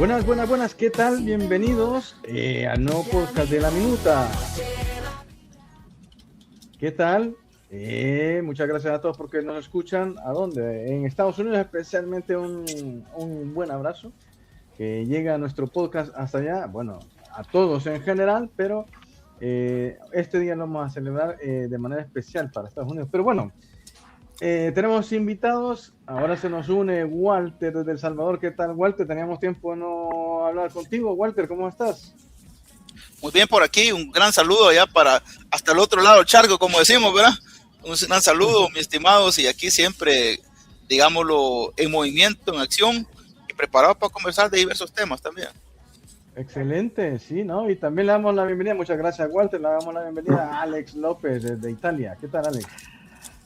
Buenas, buenas, buenas, ¿qué tal? Bienvenidos al nuevo podcast de La Minuta. ¿Qué tal? Muchas gracias a todos porque nos escuchan. ¿A dónde? En Estados Unidos, especialmente un buen abrazo que llega a nuestro podcast hasta allá. Bueno, a todos en general, pero este día lo vamos a celebrar de manera especial para Estados Unidos. Pero bueno, tenemos invitados. Ahora se nos une Walter desde El Salvador. ¿Qué tal, Walter? Teníamos tiempo de no hablar contigo. Walter, ¿cómo estás? Muy bien por aquí, un gran saludo allá para hasta el otro lado del charco, como decimos, ¿verdad? Un gran saludo, mis estimados, y aquí siempre, digámoslo, en movimiento, en acción, y preparado para conversar de diversos temas también. Excelente, sí, ¿no? Y también le damos la bienvenida, muchas gracias, Walter, le damos la bienvenida a Alex López desde Italia. ¿Qué tal, Alex?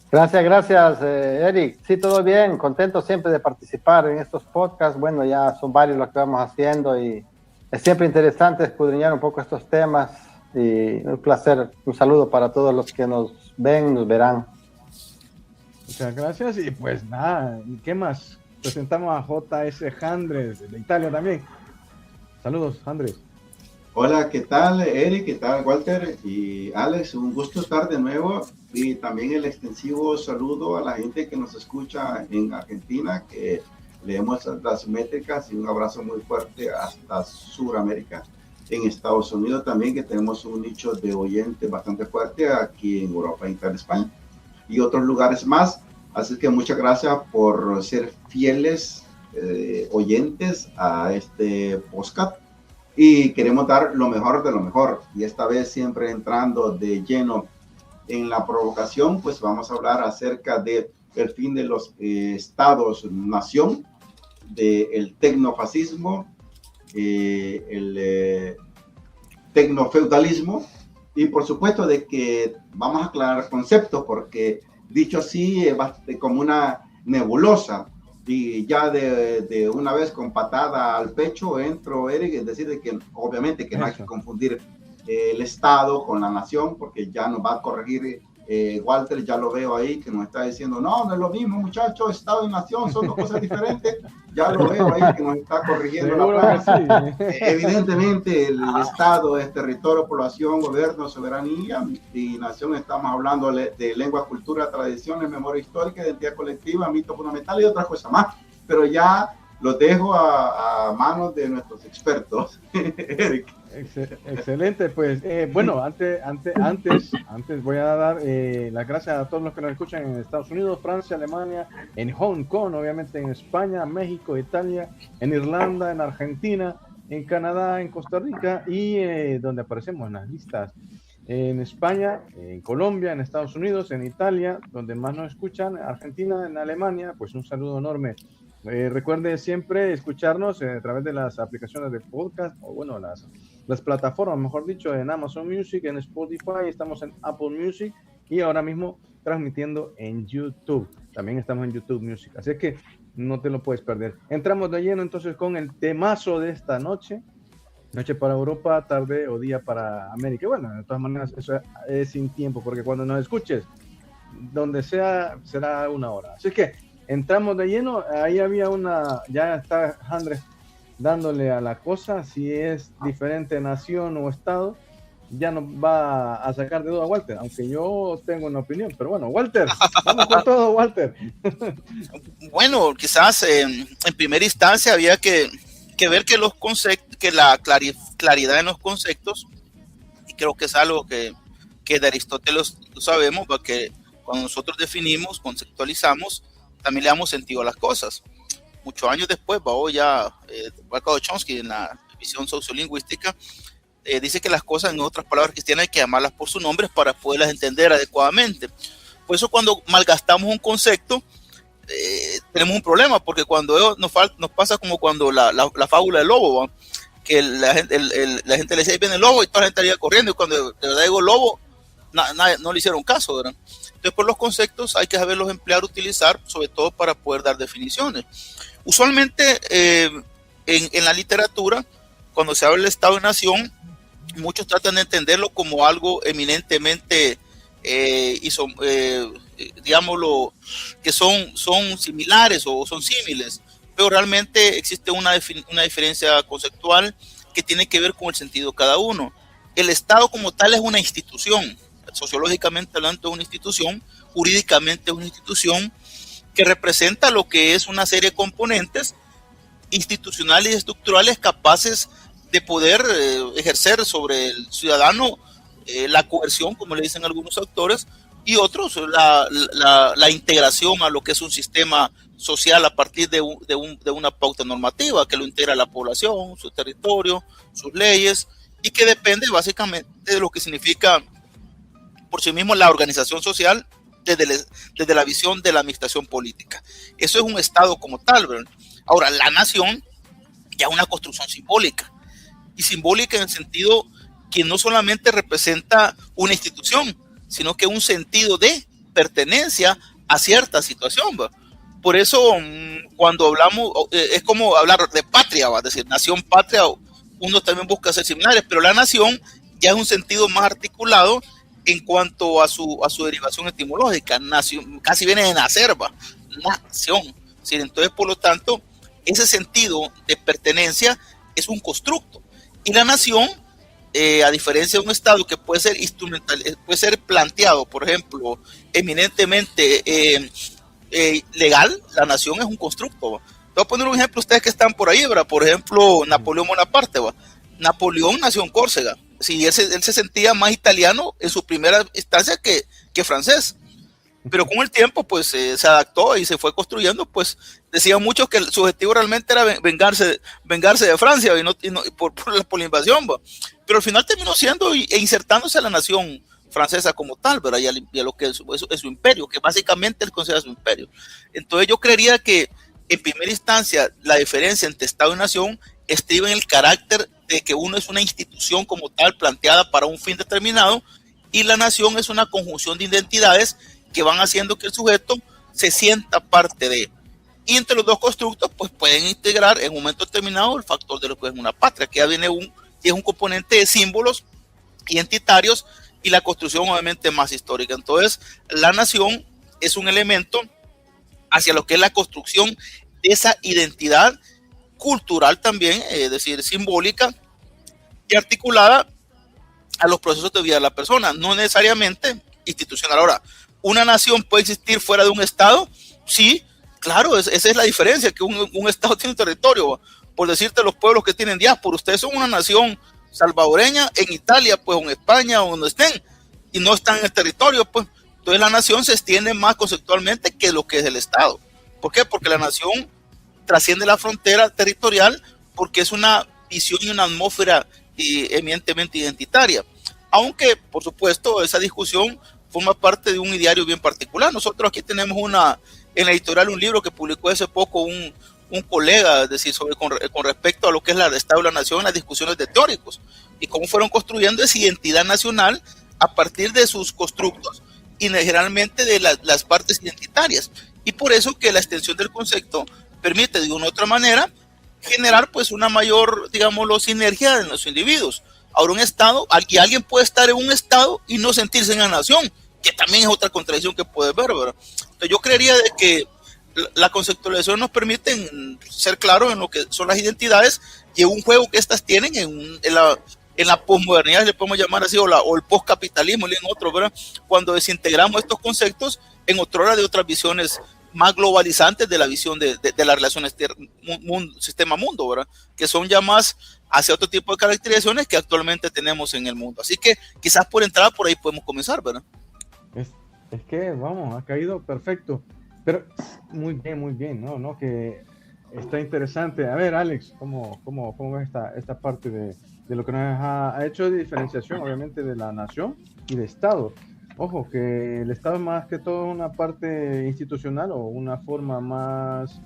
Gracias, Eric. Sí, todo bien, contento siempre de participar en estos podcasts. Bueno, ya son varios los que vamos haciendo y es siempre interesante escudriñar un poco estos temas y un placer. Un saludo para todos los que nos ven, nos verán. Muchas gracias y pues nada, ¿qué más? Presentamos a JS Andrés de Italia también. Saludos, Andrés. Hola, ¿qué tal, Eric? ¿Qué tal, Walter? Y Alex, un gusto estar de nuevo. Y también el extensivo saludo a la gente que nos escucha en Argentina, que leemos las métricas, y un abrazo muy fuerte hasta Sudamérica. En Estados Unidos también, que tenemos un nicho de oyentes bastante fuerte aquí en Europa y en España y otros lugares más. Así que muchas gracias por ser fieles oyentes a este podcast. Y queremos dar lo mejor de lo mejor. Y esta vez siempre entrando de lleno en la provocación, pues vamos a hablar acerca del fin de los estados-nación, del tecnofascismo, el tecnofeudalismo, y por supuesto de que vamos a aclarar conceptos, porque dicho así es como una nebulosa. Y ya de una vez con patada al pecho entro, Eric, es decir, de que obviamente que no hay que confundir el Estado con la nación, porque ya nos va a corregir Walter, ya lo veo ahí, que nos está diciendo, no es lo mismo, muchachos, Estado y nación son dos cosas diferentes. Ya lo veo ahí, que nos está corrigiendo la frase. Sí. Evidentemente, el Estado es territorio, población, gobierno, soberanía, y nación estamos hablando de lengua, cultura, tradiciones, memoria histórica, identidad colectiva, mitos fundamentales y otras cosas más. Pero ya lo dejo a manos de nuestros expertos. Eric. Excelente, pues bueno, antes voy a dar las gracias a todos los que nos escuchan en Estados Unidos, Francia, Alemania, en Hong Kong, obviamente en España, México, Italia, en Irlanda, en Argentina, en Canadá, en Costa Rica y donde aparecemos en las listas, en España, en Colombia, en Estados Unidos, en Italia, donde más nos escuchan, Argentina, en Alemania. Pues un saludo enorme. Recuerde siempre escucharnos a través de las aplicaciones de podcast, o bueno, las plataformas, mejor dicho, en Amazon Music, en Spotify, estamos en Apple Music y ahora mismo transmitiendo en YouTube. También estamos en YouTube Music, así que no te lo puedes perder. Entramos de lleno entonces con el temazo de esta noche. Noche para Europa, tarde o día para América. Bueno, de todas maneras, eso es sin tiempo, porque cuando nos escuches, donde sea, será una hora. Así que entramos de lleno. Ahí había ya está Andrés dándole a la cosa, si es diferente nación o estado, ya nos va a sacar de duda Walter, aunque yo tengo una opinión, pero bueno, Walter, vamos con todo, Walter. Bueno, quizás en primera instancia había que ver que los conceptos, que la claridad en los conceptos, y creo que es algo que de Aristóteles lo sabemos, porque cuando nosotros definimos, conceptualizamos, también le damos sentido a las cosas. Muchos años después, Walcott Chomsky, en la visión sociolingüística, dice que las cosas, en otras palabras cristianas, hay que llamarlas por su nombre para poderlas entender adecuadamente. Por eso cuando malgastamos un concepto, tenemos un problema, porque cuando nos pasa como cuando la fábula del lobo, ¿va? Que la gente le decía, ahí viene el lobo, y toda la gente salía corriendo, y cuando de verdad digo lobo, no le hicieron caso, ¿verdad? Entonces, por los conceptos hay que saberlos emplear, utilizar, sobre todo para poder dar definiciones. Usualmente, en la literatura, cuando se habla del Estado de Nación, muchos tratan de entenderlo como algo eminentemente, digámoslo, que son similares o son símiles, pero realmente existe una diferencia conceptual que tiene que ver con el sentido de cada uno. El Estado como tal es una institución, sociológicamente hablando es una institución, jurídicamente es una institución que representa lo que es una serie de componentes institucionales y estructurales capaces de poder ejercer sobre el ciudadano la coerción, como le dicen algunos autores, y otros la integración a lo que es un sistema social a partir de una pauta normativa que lo integra a la población, su territorio, sus leyes, y que depende básicamente de lo que significa por sí mismo la organización social desde la visión de la administración política. Eso es un Estado como tal, ¿verdad? Ahora, la nación ya es una construcción simbólica, y simbólica en el sentido que no solamente representa una institución, sino que un sentido de pertenencia a cierta situación, ¿verdad? Por eso, cuando hablamos, es como hablar de patria, ¿va? Es decir, nación, patria, uno también busca ser similares, pero la nación ya es un sentido más articulado en cuanto a su derivación etimológica. Nación, casi viene de nacer, ¿va? Nación. ¿Sí? Entonces, por lo tanto, ese sentido de pertenencia es un constructo. Y la nación, a diferencia de un Estado que puede ser instrumental, puede ser planteado, por ejemplo, eminentemente legal, la nación es un constructo, ¿va? Te voy a poner un ejemplo, ustedes que están por ahí, ¿verdad? Por ejemplo, Napoleón Bonaparte, ¿va? Napoleón nació en Córcega. Sí, él se sentía más italiano en su primera instancia que francés. Pero con el tiempo, pues, se adaptó y se fue construyendo, pues, decían muchos que su objetivo realmente era vengarse de Francia y no por la invasión, ¿va? Pero al final terminó siendo e insertándose a la nación francesa como tal, ¿verdad? Y a lo que es su imperio, que básicamente él considera su imperio. Entonces yo creería que en primera instancia la diferencia entre Estado y nación estriba en el carácter de que uno es una institución como tal planteada para un fin determinado y la nación es una conjunción de identidades que van haciendo que el sujeto se sienta parte de. Y entre los dos constructos pues pueden integrar en un momento determinado el factor de lo que es una patria, que ya viene es un componente de símbolos identitarios y la construcción obviamente más histórica. Entonces la nación es un elemento hacia lo que es la construcción de esa identidad cultural también, es decir, simbólica y articulada a los procesos de vida de la persona, no necesariamente institucional. Ahora, ¿una nación puede existir fuera de un Estado? Sí, claro, esa es la diferencia, que un Estado tiene un territorio. Por decirte, los pueblos que tienen diáspora, ustedes son una nación salvadoreña en Italia, pues, o en España, o donde estén, y no están en el territorio, pues. Entonces la nación se extiende más conceptualmente que lo que es el Estado. ¿Por qué? Porque la nación trasciende la frontera territorial, porque es una visión y una atmósfera eminentemente identitaria. Aunque, por supuesto, esa discusión forma parte de un ideario bien particular. Nosotros aquí tenemos en la editorial un libro que publicó hace poco un colega, es decir, con respecto a lo que es el Estado y la nación, las discusiones de teóricos, y cómo fueron construyendo esa identidad nacional a partir de sus constructos y generalmente de las partes identitarias. Y por eso que la extensión del concepto permite de una u otra manera generar pues una mayor, digámoslo, sinergia en los individuos. Ahora un Estado, alguien puede estar en un Estado y no sentirse en la nación, que también es otra contradicción que puede ver, ¿verdad? Entonces yo creería de que la conceptualización nos permite ser claros en lo que son las identidades y en un juego que estas tienen en la posmodernidad, le podemos llamar así, o el postcapitalismo, en otro, ¿verdad? Cuando desintegramos estos conceptos en otrora de otras visiones más globalizantes de la visión de las relaciones sistema-mundo, ¿verdad? Que son ya más hacia otro tipo de caracterizaciones que actualmente tenemos en el mundo. Así que quizás por entrar por ahí podemos comenzar, ¿verdad? Es que, vamos, ha caído perfecto. Pero muy bien, ¿no? Que está interesante. A ver, Alex, ¿cómo ves esta parte de lo que nos ha hecho de diferenciación, obviamente, de la nación y de Estado? Ojo, que el Estado es más que todo una parte institucional o una forma más,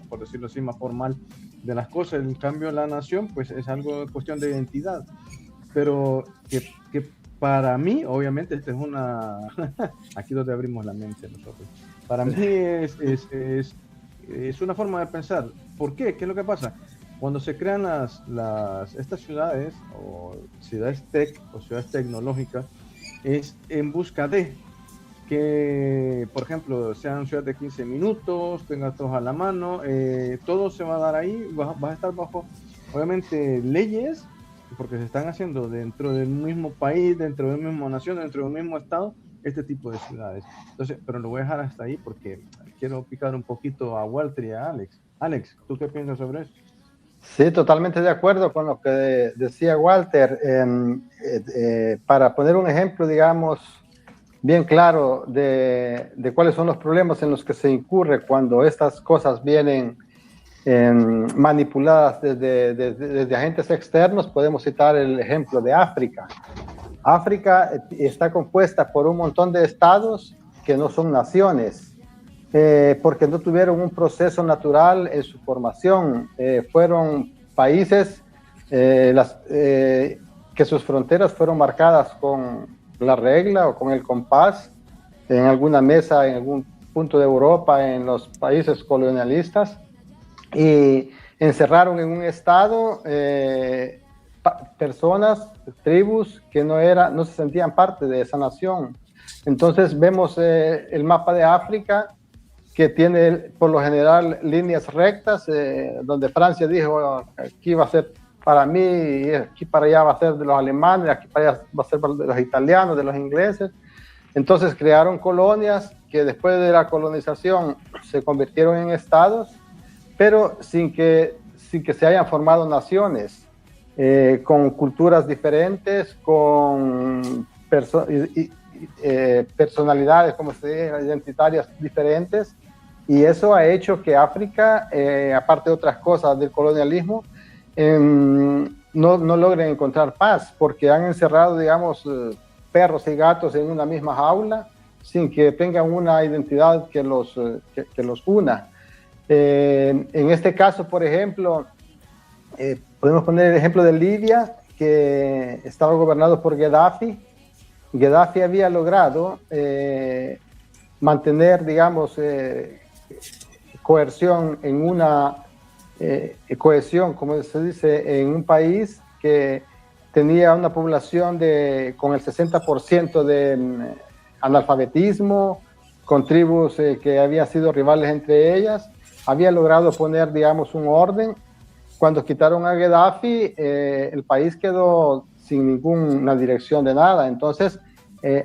por decirlo así, más formal de las cosas. En cambio, la nación, pues es algo de cuestión de identidad. Pero que para mí, obviamente, esta es una... Aquí donde abrimos la mente nosotros. Para mí es una forma de pensar. ¿Por qué? ¿Qué es lo que pasa? Cuando se crean estas ciudades, o ciudades tech, o ciudades tecnológicas, es en busca de que, por ejemplo, sean ciudades de 15 minutos, tengas todos a la mano, todo se va a dar ahí, vas a estar bajo, obviamente, leyes, porque se están haciendo dentro del mismo país, dentro del mismo nación, dentro del mismo estado, este tipo de ciudades. Entonces, pero lo voy a dejar hasta ahí porque quiero picar un poquito a Walter y a Alex. Alex, ¿tú qué piensas sobre eso? Sí, totalmente de acuerdo con lo que decía Walter. Para poner un ejemplo, digamos, bien claro de cuáles son los problemas en los que se incurre cuando estas cosas vienen manipuladas desde agentes externos, podemos citar el ejemplo de África. África está compuesta por un montón de estados que no son naciones, porque no tuvieron un proceso natural en su formación. Fueron países que sus fronteras fueron marcadas con la regla o con el compás en alguna mesa, en algún punto de Europa, en los países colonialistas, y encerraron en un estado personas, tribus que no se sentían parte de esa nación. Entonces vemos el mapa de África, que tiene por lo general líneas rectas, donde Francia dijo, aquí va a ser para mí, y aquí para allá va a ser de los alemanes, aquí para allá va a ser de los italianos, de los ingleses. Entonces crearon colonias que después de la colonización se convirtieron en estados, pero sin que se hayan formado naciones, con culturas diferentes, con personalidades, como se dice, identitarias diferentes, y eso ha hecho que África, aparte de otras cosas del colonialismo, no logren encontrar paz, porque han encerrado, digamos, perros y gatos en una misma jaula, sin que tengan una identidad que los una. En este caso, por ejemplo, podemos poner el ejemplo de Libia, que estaba gobernado por Gaddafi. Gaddafi había logrado mantener, digamos, coerción en una cohesión, como se dice, en un país que tenía una población con el 60% de analfabetismo, con tribus que habían sido rivales entre ellas. Había logrado poner, digamos, un orden. Cuando quitaron a Gaddafi, el país quedó sin ninguna dirección de nada. Entonces,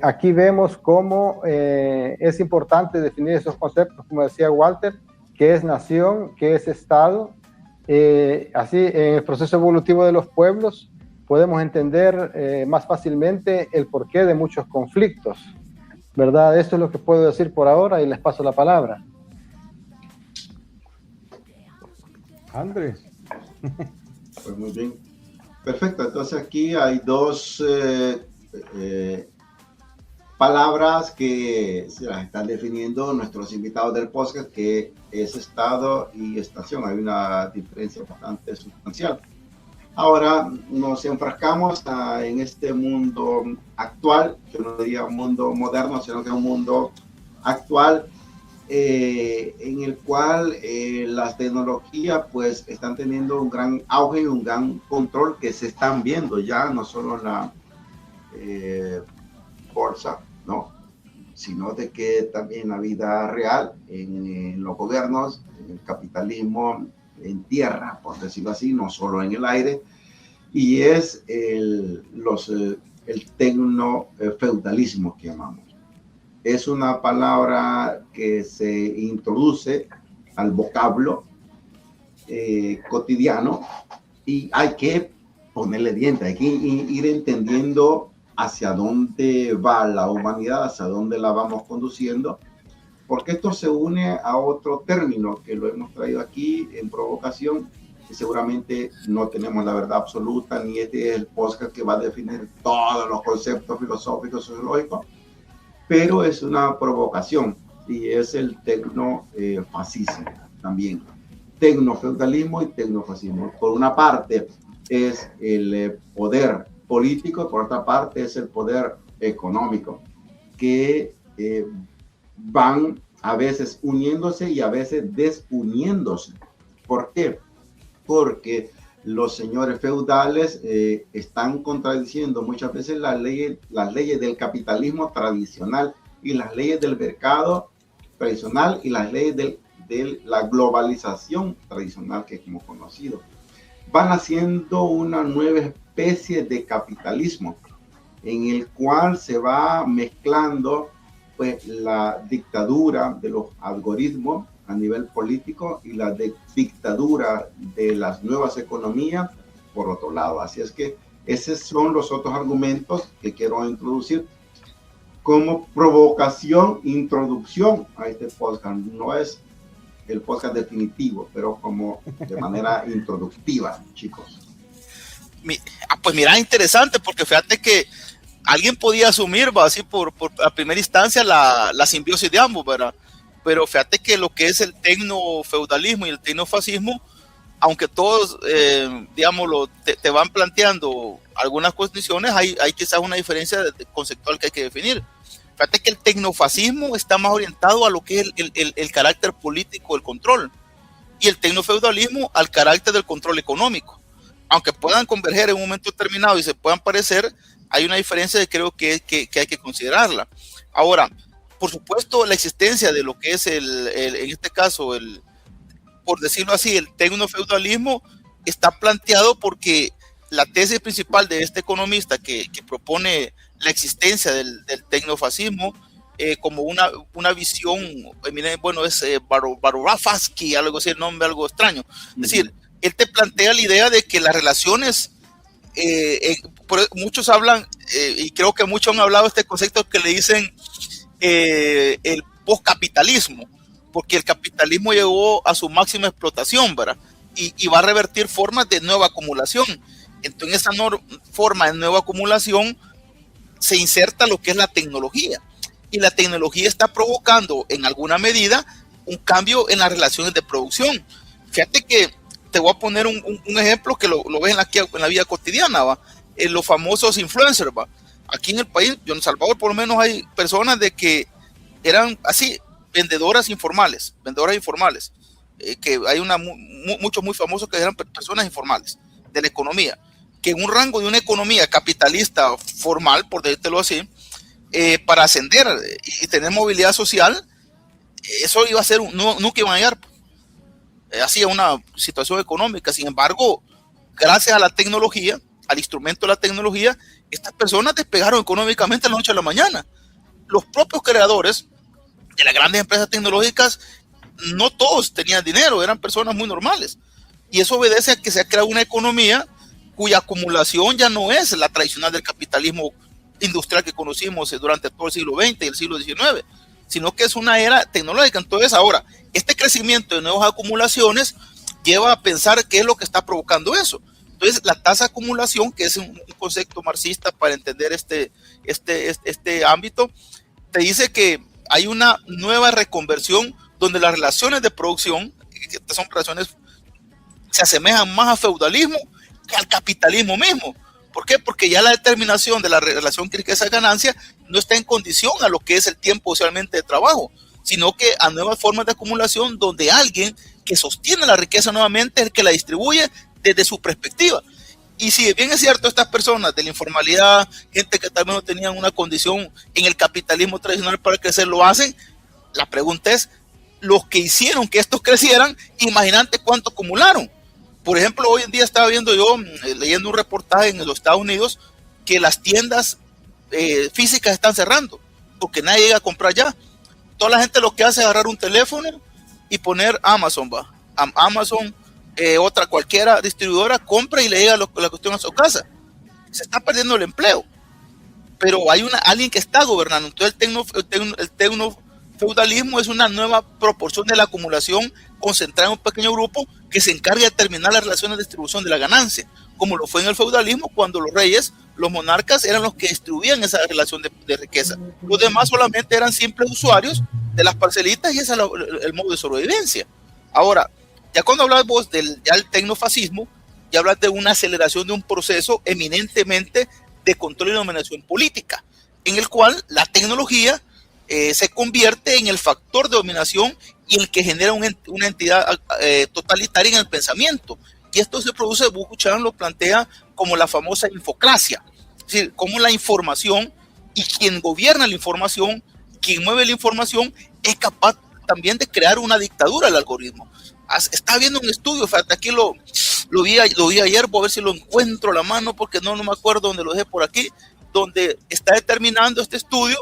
aquí vemos cómo es importante definir esos conceptos, como decía Walter, qué es nación, qué es Estado. Así, en el proceso evolutivo de los pueblos, podemos entender más fácilmente el porqué de muchos conflictos, ¿verdad? Esto es lo que puedo decir por ahora y les paso la palabra. Andrés. Pues muy bien. Perfecto. Entonces aquí hay dos palabras que se las están definiendo nuestros invitados del podcast, que es estado y estación. Hay una diferencia bastante sustancial. Ahora nos enfrascamos en este mundo actual, yo no diría un mundo moderno, sino que un mundo actual, en el cual las tecnologías pues están teniendo un gran auge y un gran control que se están viendo ya, no solo en la bolsa, ¿no? Sino de que también en la vida real, en los gobiernos, en el capitalismo, en tierra, por decirlo así, no solo en el aire, y es el tecnofeudalismo que llamamos. Es una palabra que se introduce al vocablo cotidiano y hay que ponerle dientes, hay que ir entendiendo hacia dónde va la humanidad, hacia dónde la vamos conduciendo, porque esto se une a otro término que lo hemos traído aquí en provocación, que seguramente no tenemos la verdad absoluta, ni este es el podcast que va a definir todos los conceptos filosóficos, sociológicos, pero es una provocación y es el tecnofascismo también. Tecnofeudalismo y tecnofascismo. Por una parte es el poder político, por otra parte es el poder económico, que van a veces uniéndose y a veces desuniéndose. ¿Por qué? Porque los señores feudales están contradiciendo muchas veces las leyes del capitalismo tradicional y las leyes del mercado tradicional y las leyes de la globalización tradicional que hemos conocido. Van haciendo una nueva especie de capitalismo en el cual se va mezclando pues la dictadura de los algoritmos a nivel político y la dictadura de las nuevas economías por otro lado. Así es que esos son los otros argumentos que quiero introducir como provocación, introducción a este podcast. No es el podcast definitivo, pero como de manera introductiva, chicos. Pues mira, interesante, porque fíjate que alguien podía asumir, ¿va? Así por a primera instancia la simbiosis de ambos, ¿verdad? Pero fíjate que lo que es el tecnofeudalismo y el tecnofascismo, aunque todos, digámoslo, te van planteando algunas condiciones, hay quizás una diferencia conceptual que hay que definir. Fíjate que el tecnofascismo está más orientado a lo que es el carácter político del control, y el tecnofeudalismo al carácter del control económico. Aunque puedan converger en un momento determinado y se puedan parecer, hay una diferencia que creo que hay que considerarla. Ahora, por supuesto, la existencia de lo que es en este caso, por decirlo así, el tecnofeudalismo está planteado porque la tesis principal de este economista que propone la existencia del tecnofascismo como una visión, bueno, es Varoufakis, algo así, el nombre algo extraño. Es decir, él te plantea la idea de que las relaciones, muchos hablan, y creo que muchos han hablado de este concepto que le dicen el postcapitalismo, porque el capitalismo llegó a su máxima explotación, ¿verdad? Y va a revertir formas de nueva acumulación. Entonces, en esa forma de nueva acumulación se inserta lo que es la tecnología. Y la tecnología está provocando, en alguna medida, un cambio en las relaciones de producción. Fíjate que te voy a poner un ejemplo que lo ves en la vida cotidiana, ¿va? Los famosos influencers, ¿va? Aquí en el país, en El Salvador, por lo menos hay personas de que eran así, vendedoras informales, que hay muchos muy famosos que eran personas informales de la economía, que en un rango de una economía capitalista formal, por decirlo así, para ascender y tener movilidad social, eso iba a ser, nunca iban a llegar así a una situación económica. Sin embargo, gracias a la tecnología, al instrumento de la tecnología, estas personas despegaron económicamente de la noche a la mañana. Los propios creadores de las grandes empresas tecnológicas, no todos tenían dinero, eran personas muy normales. Y eso obedece a que se ha creado una economía cuya acumulación ya no es la tradicional del capitalismo industrial que conocimos durante todo el siglo XX y el siglo XIX, sino que es una era tecnológica. Entonces ahora, este crecimiento de nuevas acumulaciones lleva a pensar qué es lo que está provocando eso. Entonces la tasa de acumulación, que es un concepto marxista para entender este ámbito, te dice que hay una nueva reconversión donde las relaciones de producción, que son relaciones, se asemejan más al feudalismo que al capitalismo mismo. ¿Por qué? Porque ya la determinación de la relación riqueza-ganancia no está en condición a lo que es el tiempo socialmente de trabajo, sino que a nuevas formas de acumulación donde alguien que sostiene la riqueza nuevamente es el que la distribuye desde su perspectiva. Y si bien es cierto, estas personas de la informalidad, gente que tal vez no tenían una condición en el capitalismo tradicional para crecer, lo hacen, la pregunta es, los que hicieron que estos crecieran, imagínate cuánto acumularon. Por ejemplo, hoy en día estaba viendo yo, leyendo un reportaje en los Estados Unidos, que las tiendas físicas están cerrando, porque nadie llega a comprar ya. Toda la gente lo que hace es agarrar un teléfono y poner Amazon, va. Amazon, otra cualquiera distribuidora compra y le llega la cuestión a su casa. Se está perdiendo el empleo, pero hay alguien que está gobernando. Entonces el tecnofeudalismo es una nueva proporción de la acumulación concentrada en un pequeño grupo que se encarga de determinar las relaciones de distribución de la ganancia, como lo fue en el feudalismo cuando los reyes, los monarcas, eran los que distribuían esa relación de riqueza. Los demás solamente eran simples usuarios de las parcelitas y ese es el modo de sobrevivencia. Ahora, ya cuando hablas vos del tecnofascismo, ya hablas de una aceleración de un proceso eminentemente de control y dominación política, en el cual la tecnología se convierte en el factor de dominación y el que genera una entidad totalitaria en el pensamiento. Y esto se produce, Buchan lo plantea como la famosa infocracia, es decir, como la información y quien gobierna la información quien mueve la información es capaz también de crear una dictadura al algoritmo. Está viendo un estudio, fíjate, aquí lo vi ayer, voy a ver si lo encuentro a la mano, porque no me acuerdo dónde lo dejé por aquí, donde está determinando este estudio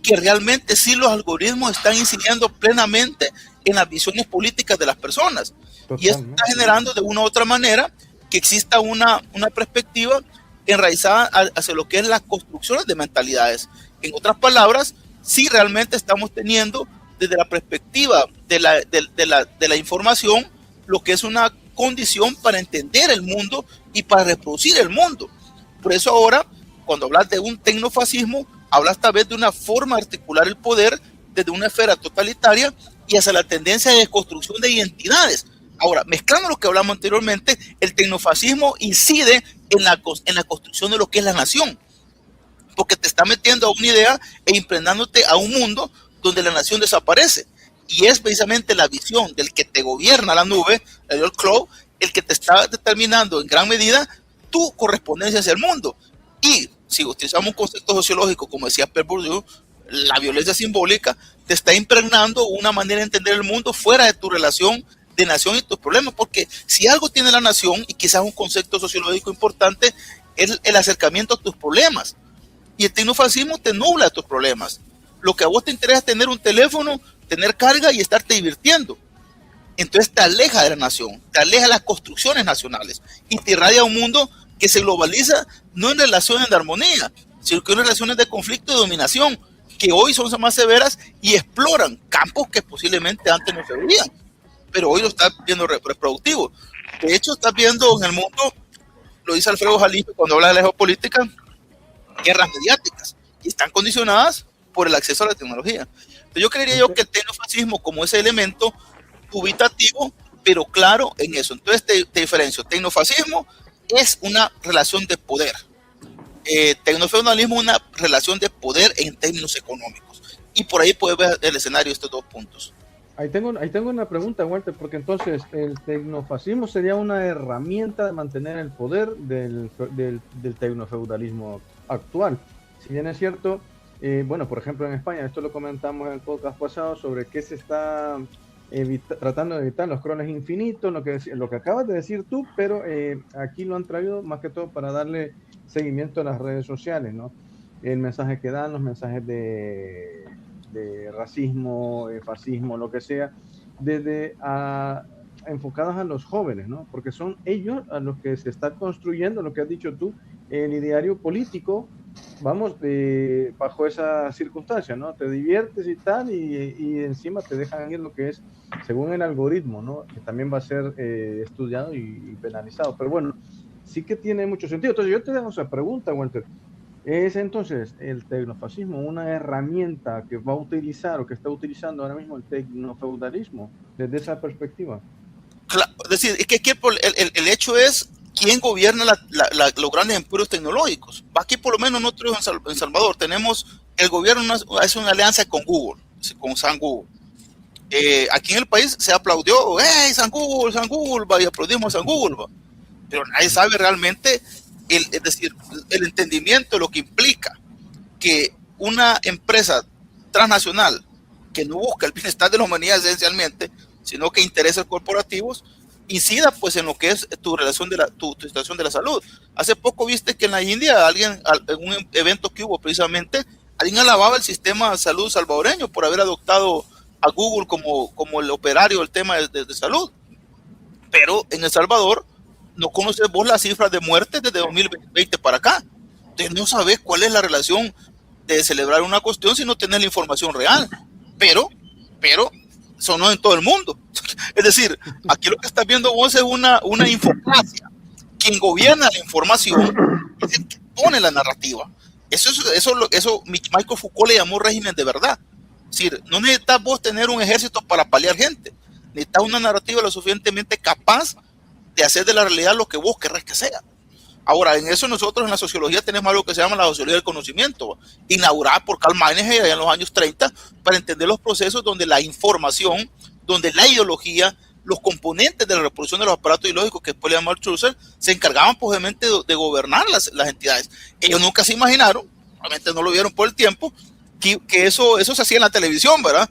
que realmente sí los algoritmos están incidiendo plenamente en las visiones políticas de las personas. Totalmente. Y esto está generando de una u otra manera que exista una perspectiva enraizada hacia lo que es las construcciones de mentalidades. En otras palabras, sí realmente estamos teniendo desde la perspectiva de la información lo que es una condición para entender el mundo y para reproducir el mundo. Por eso ahora, cuando hablas de un tecnofascismo, hablas tal vez de una forma de articular el poder desde una esfera totalitaria y hacia la tendencia de construcción de identidades. Ahora, mezclando lo que hablamos anteriormente, el tecnofascismo incide en la construcción de lo que es la nación, porque te está metiendo a una idea e impregnándote a un mundo donde la nación desaparece. Y es precisamente la visión del que te gobierna la nube, el cloud, el que te está determinando en gran medida tu correspondencia hacia el mundo. Y si utilizamos un concepto sociológico, como decía Pierre Bourdieu, la violencia simbólica te está impregnando una manera de entender el mundo fuera de tu relación de nación y tus problemas, porque si algo tiene la nación, y quizás un concepto sociológico importante, es el acercamiento a tus problemas. Y el tecnofascismo te nubla tus problemas. Lo que a vos te interesa es tener un teléfono, tener carga y estarte divirtiendo. Entonces te aleja de la nación, te aleja de las construcciones nacionales y te irradia un mundo que se globaliza no en relaciones de armonía, sino que en relaciones de conflicto y dominación, que hoy son más severas y exploran campos que posiblemente antes no se veían, pero hoy lo estás viendo reproductivo. De hecho, estás viendo en el mundo, lo dice Alfredo Jalife cuando habla de la geopolítica, guerras mediáticas, y están condicionadas por el acceso a la tecnología. Entonces yo creería yo que el tecnofascismo como ese elemento ubicativo, pero claro en eso. Entonces te diferencio. Tecnofascismo es una relación de poder. Tecnofeudalismo es una relación de poder en términos económicos. Y por ahí puedes ver el escenario de estos dos puntos. Ahí tengo una pregunta, Walter, porque entonces el tecnofascismo sería una herramienta de mantener el poder del tecnofeudalismo actual. Si bien es cierto, bueno, por ejemplo en España, esto lo comentamos en el podcast pasado sobre que se está tratando de evitar los scrolls infinitos, lo que acabas de decir tú, pero aquí lo han traído más que todo para darle seguimiento a las redes sociales, ¿no? El mensaje que dan, los mensajes de racismo, fascismo, lo que sea, enfocadas a los jóvenes, ¿no? Porque son ellos a los que se está construyendo, lo que has dicho tú, el ideario político, vamos, bajo esa circunstancia, ¿no? Te diviertes y tal, y encima te dejan ir lo que es, según el algoritmo, ¿no? Que también va a ser estudiado y penalizado. Pero bueno, sí que tiene mucho sentido. Entonces yo te dejo esa pregunta, Walter. ¿Es entonces el tecnofascismo una herramienta que va a utilizar o que está utilizando ahora mismo el tecnofeudalismo desde esa perspectiva? Claro, es decir, es que aquí el hecho es quién gobierna los grandes emporios tecnológicos. Aquí por lo menos nosotros en Salvador tenemos, el gobierno hace una alianza con Google, con San Google. Aquí en el país se aplaudió, ¡hey, San Google, va, y aplaudimos a San Google, va. Pero nadie sabe realmente, es decir, el entendimiento de lo que implica que una empresa transnacional que no busca el bienestar de la humanidad esencialmente, sino que intereses corporativos, incida pues en lo que es tu relación de tu situación de la salud. Hace poco viste que en la India en un evento que hubo precisamente, alguien alababa el sistema de salud salvadoreño por haber adoptado a Google como el operario del tema de salud. Pero en El Salvador no conoces vos las cifras de muertes desde 2020 para acá. Entonces no sabes cuál es la relación de celebrar una cuestión si no tenés la información real. Pero eso no en todo el mundo. Es decir, aquí lo que estás viendo vos es una infocracia. Quien gobierna la información es el que pone la narrativa. Eso Michael Foucault le llamó régimen de verdad. Es decir, no necesitas vos tener un ejército para paliar gente. Necesitas una narrativa lo suficientemente capaz de hacer de la realidad lo que vos querrás que sea. Ahora, en eso nosotros en la sociología tenemos algo que se llama la sociología del conocimiento, inaugurada por Karl Meininger allá en los años 30, para entender los procesos donde la información, donde la ideología, los componentes de la reproducción de los aparatos ideológicos que después le llamó Althusser, se encargaban posiblemente de gobernar las entidades. Ellos nunca se imaginaron, obviamente no lo vieron por el tiempo, que eso se hacía en la televisión, ¿verdad?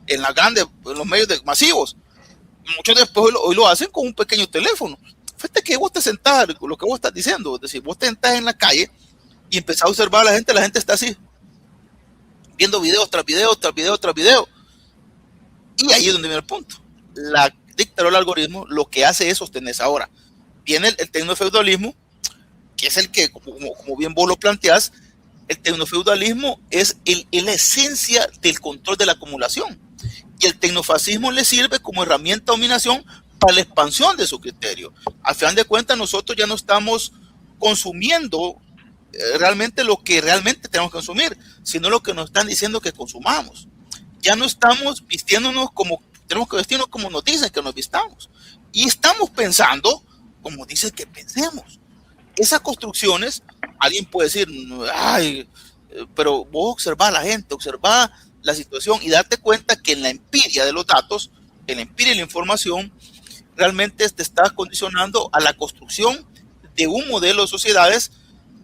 En los medios masivos. Muchos después hoy lo hacen con un pequeño teléfono. Fíjate que vos te sentás, lo que vos estás diciendo, es decir, vos te sentás en la calle y empezás a observar a la gente está así, viendo videos tras video, tras video, tras video. Y ahí es donde viene el punto. La dictadura del algoritmo lo que hace es sostenerse. Ahora, viene el tecnofeudalismo, que es el que, como bien vos lo planteás, el tecnofeudalismo es la esencia del control de la acumulación. Y el tecnofascismo le sirve como herramienta de dominación para la expansión de su criterio. Al final de cuentas, nosotros ya no estamos consumiendo realmente lo que realmente tenemos que consumir, sino lo que nos están diciendo que consumamos. Ya no estamos vistiéndonos como tenemos que vestirnos como nos dicen que nos vistamos. Y estamos pensando como dicen que pensemos. Esas construcciones, alguien puede decir, ay, pero vos observá a la gente, observá la situación y darte cuenta que en la empiria de los datos, en la empiria de la información, realmente te estás condicionando a la construcción de un modelo de sociedades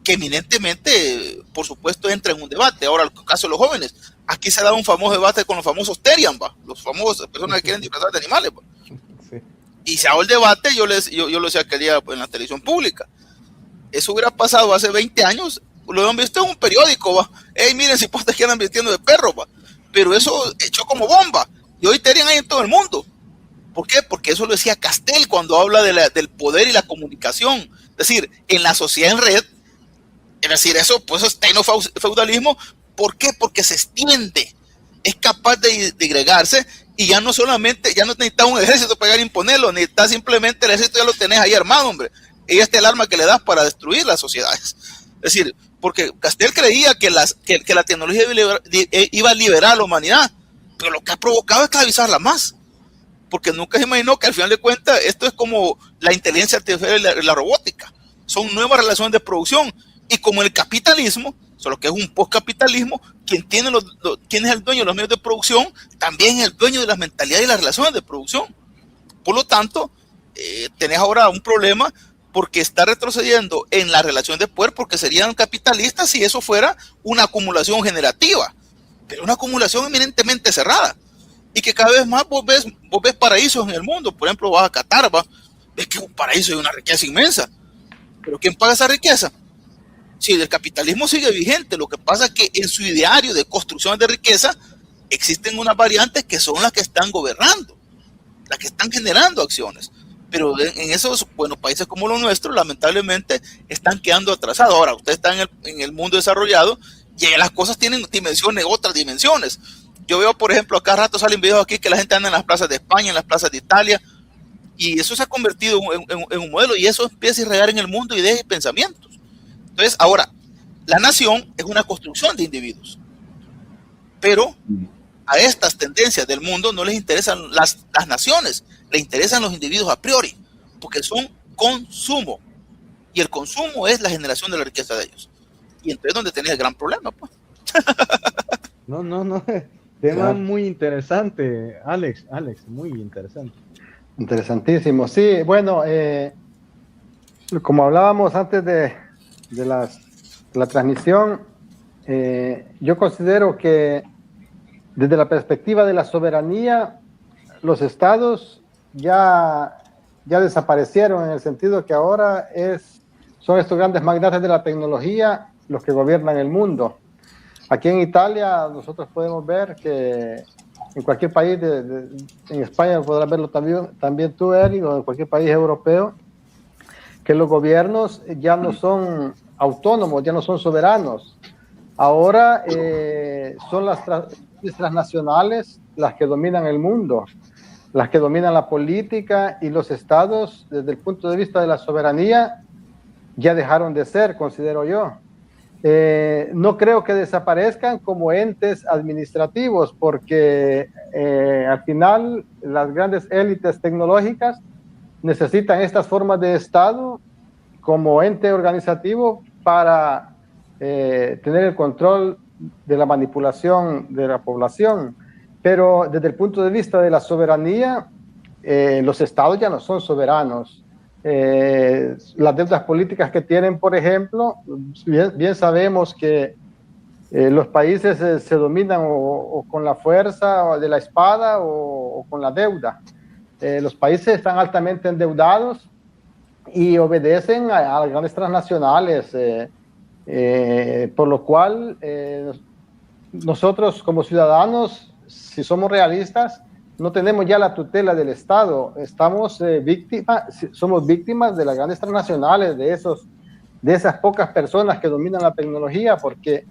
que eminentemente, por supuesto, entra en un debate. Ahora, el caso de los jóvenes, aquí se ha dado un famoso debate con los famosos Terian, los famosos personas que quieren disfrazar de animales. Sí. Y se ha dado el debate, yo lo decía aquel día en la televisión pública. Eso hubiera pasado hace 20 años, lo han visto en un periódico, hey, miren si postes que andan vistiendo de perro, pero eso echó como bomba. Y hoy Terian hay en todo el mundo. ¿Por qué? Porque eso lo decía Castel cuando habla del poder y la comunicación. Es decir, en la sociedad en red, es decir, eso pues es tecnofeudalismo. ¿Por qué? Porque se extiende, es capaz de agregarse y ya no necesita un ejército para imponerlo, necesita simplemente el ejército, ya lo tenés ahí armado, hombre. Y este es el arma que le das para destruir las sociedades. Es decir, porque Castel creía que la tecnología iba a liberar a la humanidad, pero lo que ha provocado es esclavizarla más. Porque nunca se imaginó que al final de cuentas esto es como la inteligencia artificial y la robótica. Son nuevas relaciones de producción. Y como el capitalismo, solo que es un postcapitalismo, quien es el dueño de los medios de producción, también es el dueño de las mentalidades y las relaciones de producción. Por lo tanto, tenés ahora un problema porque está retrocediendo en la relación de poder, porque serían capitalistas si eso fuera una acumulación generativa, pero una acumulación eminentemente cerrada. Y que cada vez más vos ves paraísos en el mundo. Por ejemplo, vas a Qatar, ves que un paraíso es una riqueza inmensa. ¿Pero quién paga esa riqueza? Sí, el capitalismo sigue vigente. Lo que pasa es que en su ideario de construcción de riqueza existen unas variantes que son las que están gobernando, las que están generando acciones. Pero en esos buenos países como los nuestros, lamentablemente, están quedando atrasados. Ahora, ustedes están en el mundo desarrollado y las cosas tienen otras dimensiones. Yo veo, por ejemplo, acá rato salen videos aquí que la gente anda en las plazas de España, en las plazas de Italia, y eso se ha convertido en un modelo, y eso empieza a irregar en el mundo ideas y pensamientos. Entonces, ahora, la nación es una construcción de individuos, pero a estas tendencias del mundo no les interesan las naciones, les interesan los individuos a priori, porque son consumo, y el consumo es la generación de la riqueza de ellos. Y entonces es donde tenés el gran problema, pues. No. Tema muy interesante, Alex, muy interesante. Interesantísimo, sí, bueno, como hablábamos antes de la transmisión, yo considero que desde la perspectiva de la soberanía, los estados ya desaparecieron, en el sentido que ahora son estos grandes magnates de la tecnología los que gobiernan el mundo. Aquí en Italia nosotros podemos ver que en cualquier país, en España podrás verlo también tú, Eric, o en cualquier país europeo, que los gobiernos ya no son autónomos, ya no son soberanos. Ahora son las transnacionales las que dominan el mundo, las que dominan la política, y los estados, desde el punto de vista de la soberanía, ya dejaron de ser, considero yo. No creo que desaparezcan como entes administrativos, porque al final las grandes élites tecnológicas necesitan estas formas de Estado como ente organizativo para tener el control de la manipulación de la población. Pero desde el punto de vista de la soberanía, los estados ya no son soberanos. Las deudas políticas que tienen, por ejemplo, bien sabemos que los países se dominan o con la fuerza de la espada o con la deuda. Los países están altamente endeudados y obedecen a las grandes transnacionales, por lo cual nosotros como ciudadanos, si somos realistas, no tenemos ya la tutela del Estado, somos víctimas de las grandes transnacionales, de esas pocas personas que dominan la tecnología, porque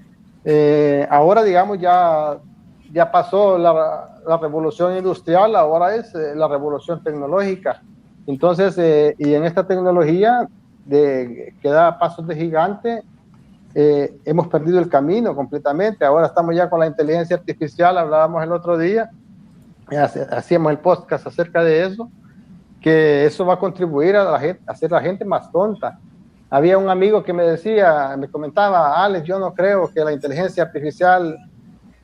ahora, digamos, ya pasó la revolución industrial, ahora es la revolución tecnológica. Entonces, y en esta tecnología que da pasos de gigante, hemos perdido el camino completamente. Ahora estamos ya con la inteligencia artificial, hablábamos el otro día, hacíamos el podcast acerca de eso, que eso va a contribuir a hacer la gente más tonta. Había un amigo que me comentaba, Alex, yo no creo que la inteligencia artificial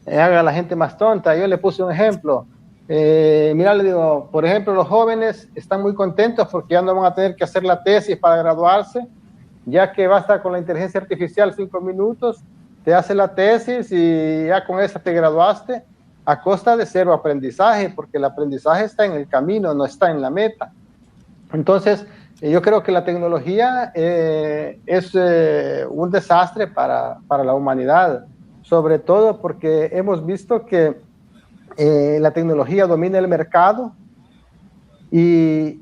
haga a la gente más tonta. Yo le puse un ejemplo. Mira, le digo, por ejemplo, los jóvenes están muy contentos porque ya no van a tener que hacer la tesis para graduarse, ya que basta con la inteligencia artificial 5 minutos, te hace la tesis y ya con esa te graduaste a costa de cero aprendizaje, porque el aprendizaje está en el camino, no está en la meta. Entonces, yo creo que la tecnología es un desastre para la humanidad, sobre todo porque hemos visto que la tecnología domina el mercado y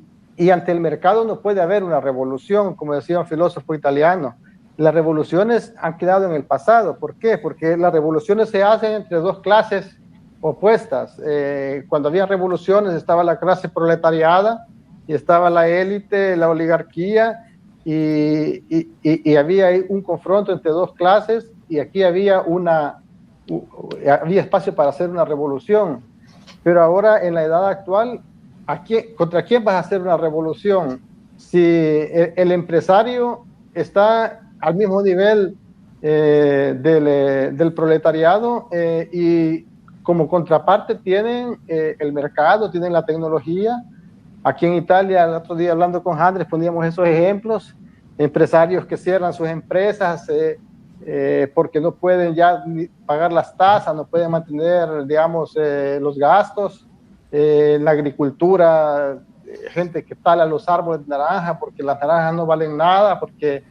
ante el mercado no puede haber una revolución, como decía un filósofo italiano. Las revoluciones han quedado en el pasado. ¿Por qué? Porque las revoluciones se hacen entre dos clases opuestas. Cuando había revoluciones estaba la clase proletariada y estaba la élite, la oligarquía, y había ahí un confronto entre dos clases, y aquí había espacio para hacer una revolución. Pero ahora, en la edad actual, ¿contra quién vas a hacer una revolución? Si el empresario está al mismo nivel del proletariado, y como contraparte tienen el mercado, tienen la tecnología. Aquí en Italia, el otro día hablando con Andrés, poníamos esos ejemplos, empresarios que cierran sus empresas porque no pueden ya pagar las tasas, no pueden mantener, digamos, los gastos. En la agricultura, gente que tala los árboles de naranja porque las naranjas no valen nada, porque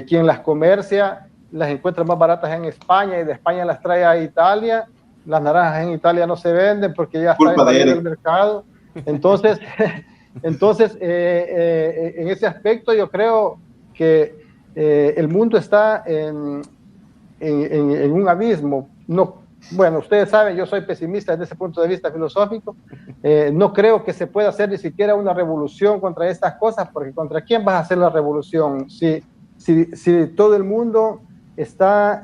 quien las comercia las encuentra más baratas en España y de España las trae a Italia. Las naranjas en Italia no se venden porque ya está en el mercado. Entonces, en ese aspecto yo creo que el mundo está en un abismo. Bueno, ustedes saben, yo soy pesimista desde ese punto de vista filosófico. No creo que se pueda hacer ni siquiera una revolución contra estas cosas, porque ¿contra quién vas a hacer la revolución? Si todo el mundo está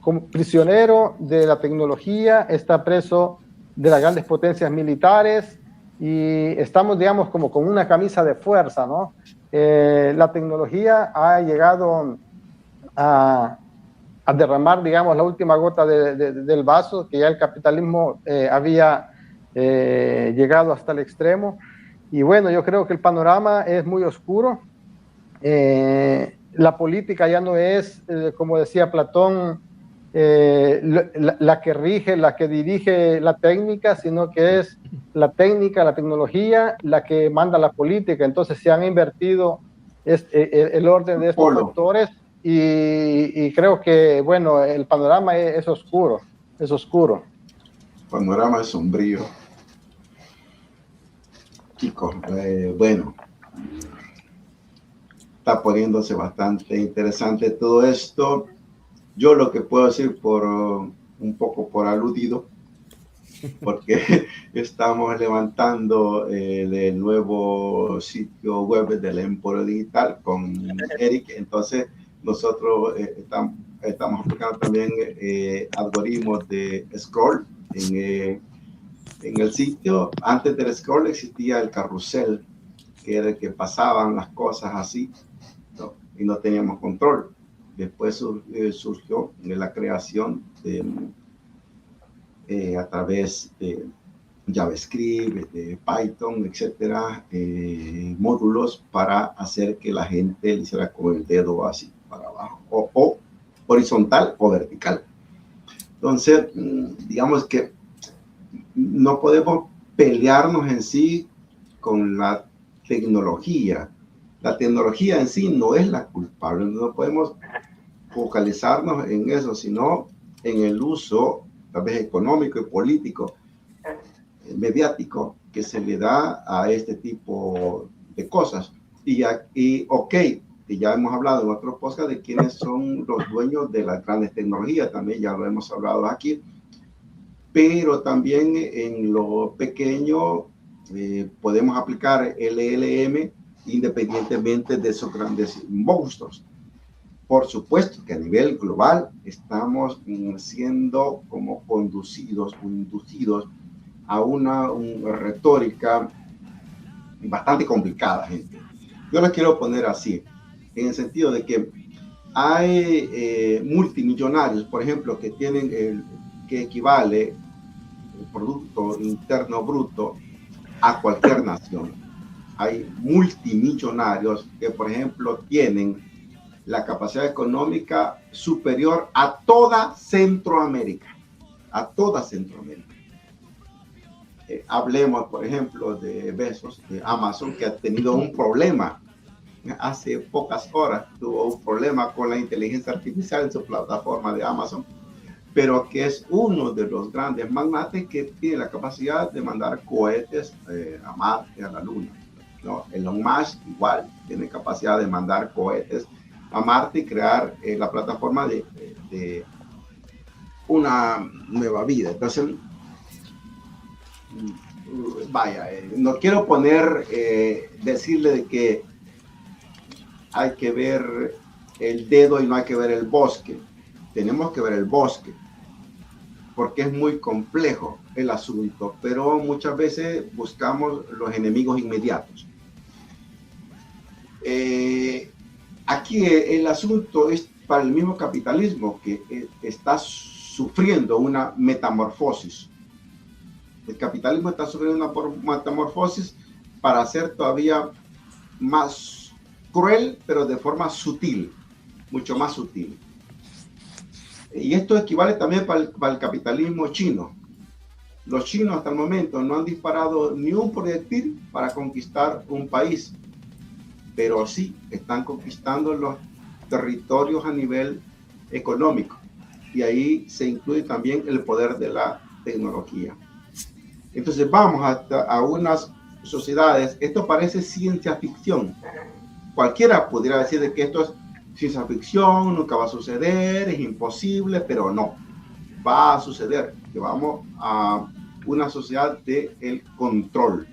como prisionero de la tecnología, está preso de las grandes potencias militares, y estamos, digamos, como con una camisa de fuerza, ¿no? La tecnología ha llegado a derramar, digamos, la última gota del vaso, que ya el capitalismo había llegado hasta el extremo. Y bueno, yo creo que el panorama es muy oscuro. La política ya no es, como decía Platón, la que rige, la que dirige la técnica, sino que es la técnica, la tecnología, la que manda la política. Entonces se han invertido el orden de estos factores, y creo que, bueno, el panorama es oscuro, es oscuro. El panorama es sombrío. Chicos, bueno, está poniéndose bastante interesante todo esto. Yo lo que puedo decir un poco por aludido, porque estamos levantando el nuevo sitio web del Emporio Digital con Eric. Entonces nosotros estamos aplicando también algoritmos de scroll en el sitio. Antes del scroll existía el carrusel, que era el que pasaban las cosas así, ¿no? Y no teníamos control. Después surgió la creación a través de JavaScript, de Python, etcétera, módulos para hacer que la gente le hiciera con el dedo así para abajo, o horizontal o vertical. Entonces, digamos que no podemos pelearnos en sí con la tecnología. La tecnología en sí no es la culpable, no podemos focalizarnos en eso, sino en el uso, tal vez económico y político, mediático, que se le da a este tipo de cosas. Y ya hemos hablado en otros podcasts de quiénes son los dueños de las grandes tecnologías, también ya lo hemos hablado aquí, pero también en lo pequeño podemos aplicar LLM independientemente de esos grandes monstruos. Por supuesto que a nivel global estamos siendo como conducidos o inducidos a una retórica bastante complicada, gente. Yo la quiero poner así, en el sentido de que hay multimillonarios, por ejemplo, que tienen que equivale el Producto Interno Bruto a cualquier nación. Hay multimillonarios que, por ejemplo, tienen la capacidad económica superior a toda Centroamérica. A toda Centroamérica. Hablemos, por ejemplo, de Bezos, de Amazon, que ha tenido un problema. Hace pocas horas tuvo un problema con la inteligencia artificial en su plataforma de Amazon, pero que es uno de los grandes magnates que tiene la capacidad de mandar cohetes a Marte, a la Luna, ¿no? Elon Musk igual tiene capacidad de mandar cohetes a Marte y crear la plataforma de una nueva vida. Entonces, no quiero decirle de que hay que ver el dedo y no hay que ver el bosque. Tenemos que ver el bosque, porque es muy complejo el asunto, pero muchas veces buscamos los enemigos inmediatos. Aquí el asunto es para el mismo capitalismo que está sufriendo una metamorfosis. El capitalismo está sufriendo una metamorfosis para ser todavía más cruel, pero de forma sutil, mucho más sutil. Y esto equivale también para el capitalismo chino. Los chinos hasta el momento no han disparado ni un proyectil para conquistar un país, pero sí están conquistando los territorios a nivel económico. Y ahí se incluye también el poder de la tecnología. Entonces vamos a unas sociedades, esto parece ciencia ficción. Cualquiera pudiera decir de que esto es ciencia ficción, nunca va a suceder, es imposible, pero no, va a suceder, que vamos a una sociedad del control.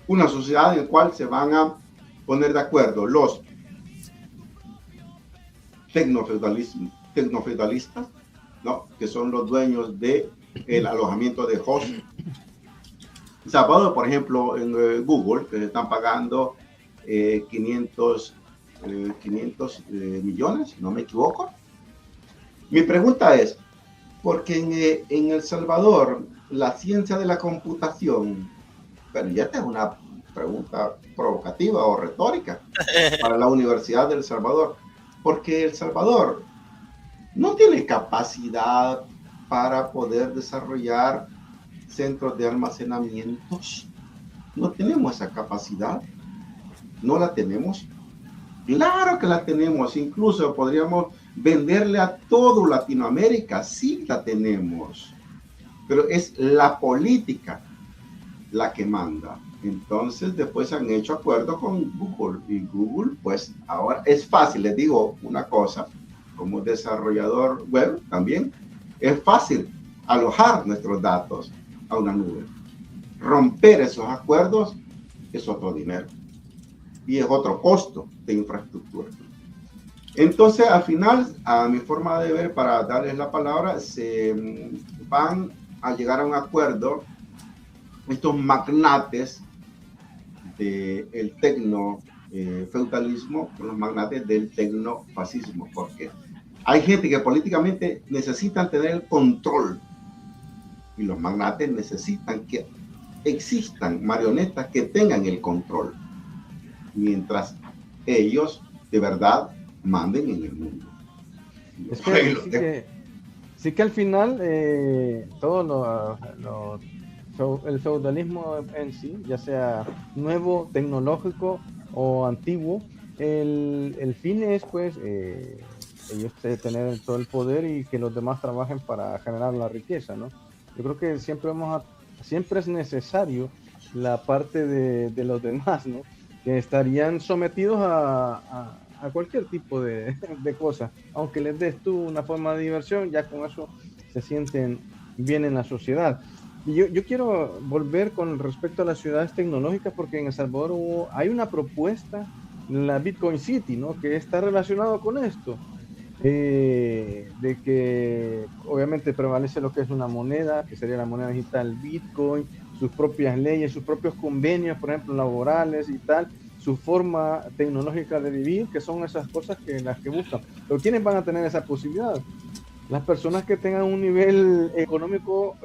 Una sociedad en la cual se van a poner de acuerdo los tecnofeudalistas, ¿no? Que son los dueños del alojamiento de host. En Salvador, por ejemplo, en Google, que se están pagando 500 millones, no me equivoco. Mi pregunta es, porque en El Salvador la ciencia de la computación, pero ya esta es una pregunta provocativa o retórica para la Universidad de El Salvador, porque El Salvador no tiene capacidad para poder desarrollar centros de almacenamientos. No tenemos esa capacidad. No la tenemos. Claro que la tenemos. Incluso podríamos venderle a todo Latinoamérica. Sí la tenemos. Pero es la política la que manda. Entonces después han hecho acuerdo con Google. Y Google, pues ahora es fácil. Les digo una cosa. Como desarrollador web también. Es fácil alojar nuestros datos a una nube. Romper esos acuerdos es otro dinero. Y es otro costo de infraestructura. Entonces, al final, a mi forma de ver, para darles la palabra, se van a llegar a un acuerdo estos magnates del tecno-feudalismo con los magnates del tecnofascismo, porque hay gente que políticamente necesitan tener el control y los magnates necesitan que existan marionetas que tengan el control, mientras ellos de verdad manden en el mundo. Es que, sí que al final todo el feudalismo en sí, ya sea nuevo, tecnológico o antiguo, el fin es pues ellos tener todo el poder y que los demás trabajen para generar la riqueza, ¿no? Yo creo que siempre es necesario la parte de los demás, ¿no? Que estarían sometidos a cualquier tipo de cosa, aunque les des tú una forma de diversión, ya con eso se sienten bien en la sociedad. Y yo quiero volver con respecto a las ciudades tecnológicas, porque en El Salvador hay una propuesta, la Bitcoin City, ¿no? Que está relacionado con esto, de que obviamente prevalece lo que es una moneda, que sería la moneda digital Bitcoin, sus propias leyes, sus propios convenios, por ejemplo, laborales y tal, su forma tecnológica de vivir, que son esas cosas que las que buscan. Pero ¿quiénes van a tener esa posibilidad? Las personas que tengan un nivel económico